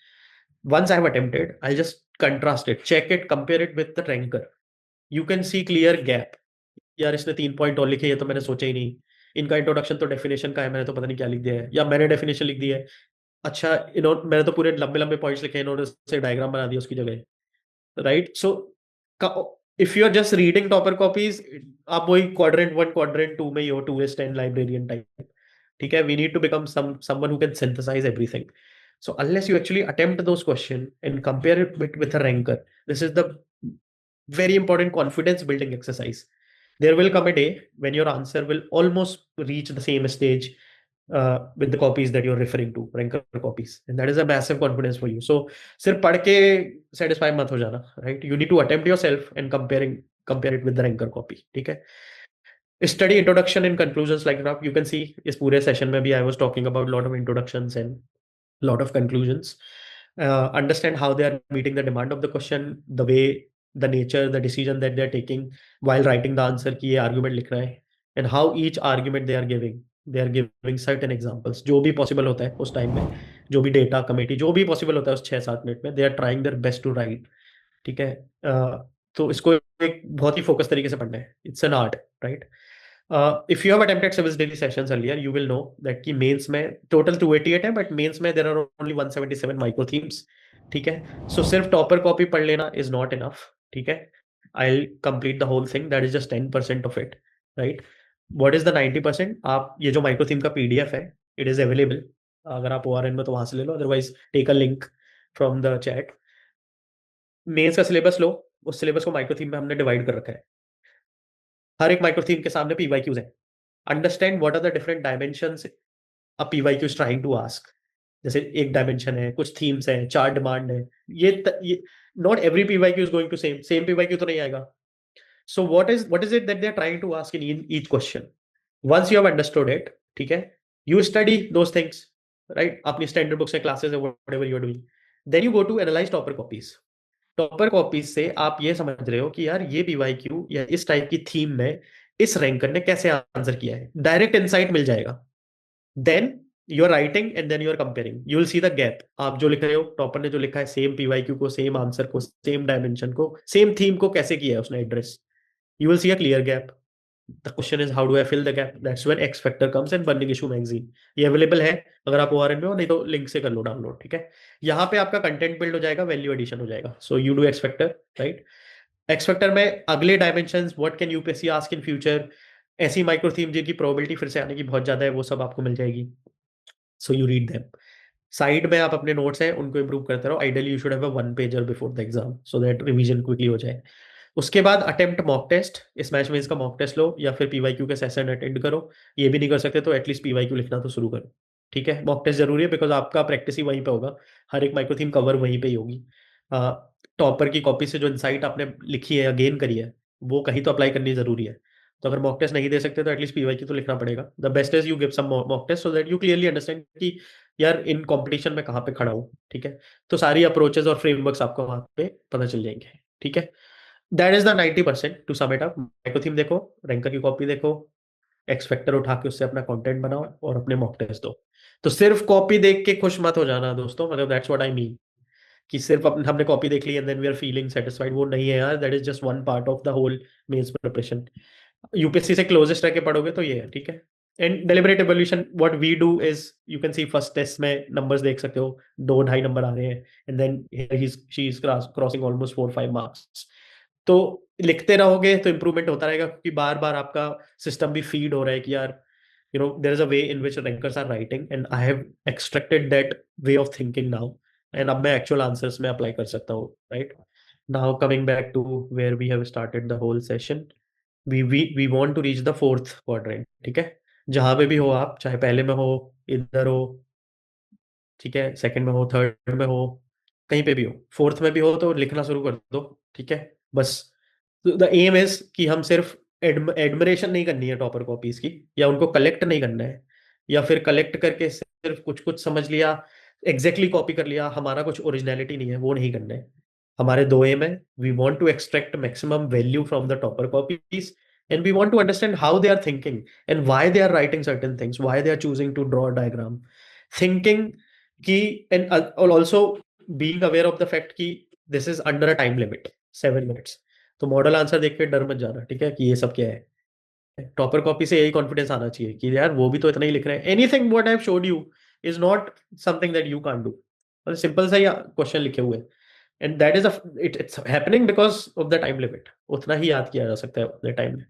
Once I've attempted, I'll just contrast it, check it, compare it with the ranker. You can see clear gap. यार इसने 3 point और लिखे, ये तो मैंने सोचा ही नहीं. इनका इंट्रोडक्शन तो डेफिनेशन का है, मैंने तो पता नहीं क्या लिख दिया है, या मैंने डेफिनेशन लिख दी है. अच्छा, मैंने तो पूरे लंबे लंबे पॉइंट्स लिखे, इन्होंने से डायग्राम बना दिया उसकी जगह, right? So if you are just reading topper copies, आप वही क्वाड्रेंट 1 क्वाड्रेंट 2 में ही हो, 2:10 लाइब्रेरियन टाइप, ठीक है? We need to become someone who can synthesize everything. So unless you actually attempt those questions and compare it with a ranker, this is the very important confidence building exercise. There will come a day when your answer will almost reach the same stage with the copies that you're referring to, ranker copies, and that is a massive confidence for you. So सिर्फ पढ़ के satisfy मत हो जाना, right? You need to attempt yourself and compare it with the ranker copy, ठीक है? Study introduction and conclusions like that. You can see इस पूरे session में भी I was talking about lot of introductions and lot of conclusions. Understand how they are meeting the demand of the question, the way the nature, the decision that they are taking while writing the answer कि ये argument लिख रहा है, and how each argument they are giving certain examples, जो भी possible होता है उस time में, जो भी data committee, जो भी possible होता है उस 6-7 मिनट में, they are trying their best to write, ठीक है। तो इसको एक बहुत ही फोकस तरीके से पढ़ना है, it's an art, right. If you have attempted civils daily sessions earlier, you will know that कि मेंस में टोटल 288 है, बट मेंस में there are only 177 micro themes, ठीक है। सो सिर्फ टॉपर कॉपी पढ़ लेना इज नॉट इनफ, ठीक है। I will complete the whole thing, that is just 10% of it, right. What is the 90%? आप ये जो माइक्रो थीम का पीडीएफ है, इट इज अवेलेबल, अगर आप ORN में तो वहां से ले लो, otherwise take a link from the chat. Mains का सिलेबस लो, उस सिलेबस को माइक्रो थीम में हमने डिवाइड कर रखा है। हर एक माइक्रो थीम के सामने पीवाईक्यूज है। Understand what are the different dimensions a PYQ is trying to ask. जैसे एक डायमेंशन है, कुछ थीम्स हैं, 4 डिमांड है, ये not every PYQ is going to same PYQ तो नहीं आएगा। So what is it that they are trying to ask in each question. Once you have understood it, ठीक है, you study those things, right, अपनी standard books है, classes है, whatever you are doing, then you go to analyze topper copies. Topper copies से आप ये समझ रहे हो कि यार ये पीवाईक्यू या इस टाइप की थीम में इस रैंकर ने कैसे आंसर किया है, डायरेक्ट इनसाइट मिल जाएगा। Then you are writing and then you are comparing, you will see the gap. आप जो लिख रहे हो, टॉपर ने जो लिखा है सेम पीवाईक्यू को, सेम आंसर को, सेम डायमेंशन को, सेम थीम को कैसे किया है उसने address, you will see a clear gap. The question is how do I fill the gap? That's when X Factor comes and Burning Issue Magazine. ये available है, अगर आप ORN में हो, नहीं तो लिंक से कर लो डाउनलोड, ठीक है। यहाँ पे आपका कंटेंट बिल्ड हो जाएगा, वैल्यू एडिशन हो जाएगा। So you do X Factor, right. X Factor में अगले dimensions, what can UPSC ask in future, ऐसी माइक्रो थीम जिनकी प्रोबेबिलिटी फिर से आने की बहुत ज्यादा है, वो सब आपको मिल जाएगी। So you read them. Side में आप अपने नोट्स हैं उनको इंप्रूव करते रहो। Ideally you should have a 1 pager before the exam so that revision quickly हो जाए। उसके बाद attempt mock test, smash mains का मॉक टेस्ट लो या फिर पीवाईक्यू के सेशन अटेंड करो। ये भी नहीं कर सकते तो एटलीस्ट पीवाईक्यू लिखना तो शुरू करो, ठीक है। मॉक टेस्ट जरूरी है बिकॉज आपका प्रैक्टिस ही वहीं पे होगा, हर एक माइक्रो थीम कवर वहीं पे ही होगी। टॉपर की कॉपी से जो इनसाइट आपने लिखी है या गेन करी है, वो कहीं तो अप्लाई करनी जरूरी है। तो अगर मॉक टेस्ट नहीं दे सकते तो एटलीस्ट पीवाईक्यू तो लिखना पड़ेगा। The best is you give some mock test so that you clearly understand कि यार इन कॉम्पिटिशन में कहाँ पे खड़ा हूँ, ठीक है। तो सारी अप्रोचेस और फ्रेमवर्क्स आपको वहाँ पे पता चल जाएंगे, ठीक है। That is the 90%। To sum it up, micro theme देखो, रैंकर की कॉपी देखो, एक्स फैक्टर उठा के उससे अपना कंटेंट बनाओ और अपने मॉक टेस्ट दो। तो सिर्फ कॉपी देख के खुश मत हो जाना दोस्तों, मतलब दैट्स व्हाट आई मीन कि सिर्फ हमने कॉपी देख ली and then we are feeling satisfied, वो नहीं है यार। That is just one part of the whole mains preparation. UPSC से क्लोजेस्ट रह के पढ़ोगे तो ये है, ठीक है। And deliberate evolution, what we do is, you can see first test में नंबर्स देख सकते हो, 2-2.5 नंबर आ रहे हैं and then she is crossing almost 4-5 marks. तो लिखते रहोगे तो इंप्रूवमेंट होता रहेगा, क्योंकि बार बार आपका सिस्टम भी फीड हो रहा है कि यार you know there is a way in which rankers are writing and I have extracted that way of thinking now, and अब मैं एक्चुअल आंसर्स में अप्लाई कर सकता हूँ, राइट। Now coming back to where we have started the whole session, we want to reach the 4th quadrant, ठीक है। जहां पे भी हो आप, चाहे पहले में हो, इधर हो, ठीक है, सेकंड में हो, थर्ड में हो, कहीं पे भी हो, 4th में भी हो तो लिखना शुरू कर दो, ठीक है। बस द एम इज कि हम सिर्फ एडमिरेशन नहीं करनी है टॉपर कॉपीज की, या उनको कलेक्ट नहीं करना है, या फिर कलेक्ट करके सिर्फ कुछ कुछ समझ लिया, एग्जैक्टली कॉपी कर लिया, हमारा कुछ ओरिजिनलिटी नहीं है, वो नहीं करना है। हमारे 2 एम है, we want to extract maximum value from the topper copies and we want to understand how they are thinking and why they are writing certain things, why they are choosing to draw a diagram, thinking ki, and also being aware of the fact कि this is under a time limit 7 minutes। तो model answer देख के डर मत जाना, ठीक है, कि ये सब क्या है। टॉपर कॉपी से यही कॉन्फिडेंस आना चाहिए कि यार वो भी तो इतना ही लिख रहे हैं। Anything what I have showed you is not something that you can't do. और सिंपल सा ही क्वेश्चन लिखे हुए हैं and that is it's happening because of the time limit. उतना ही याद किया जा सकता है उतने टाइम में।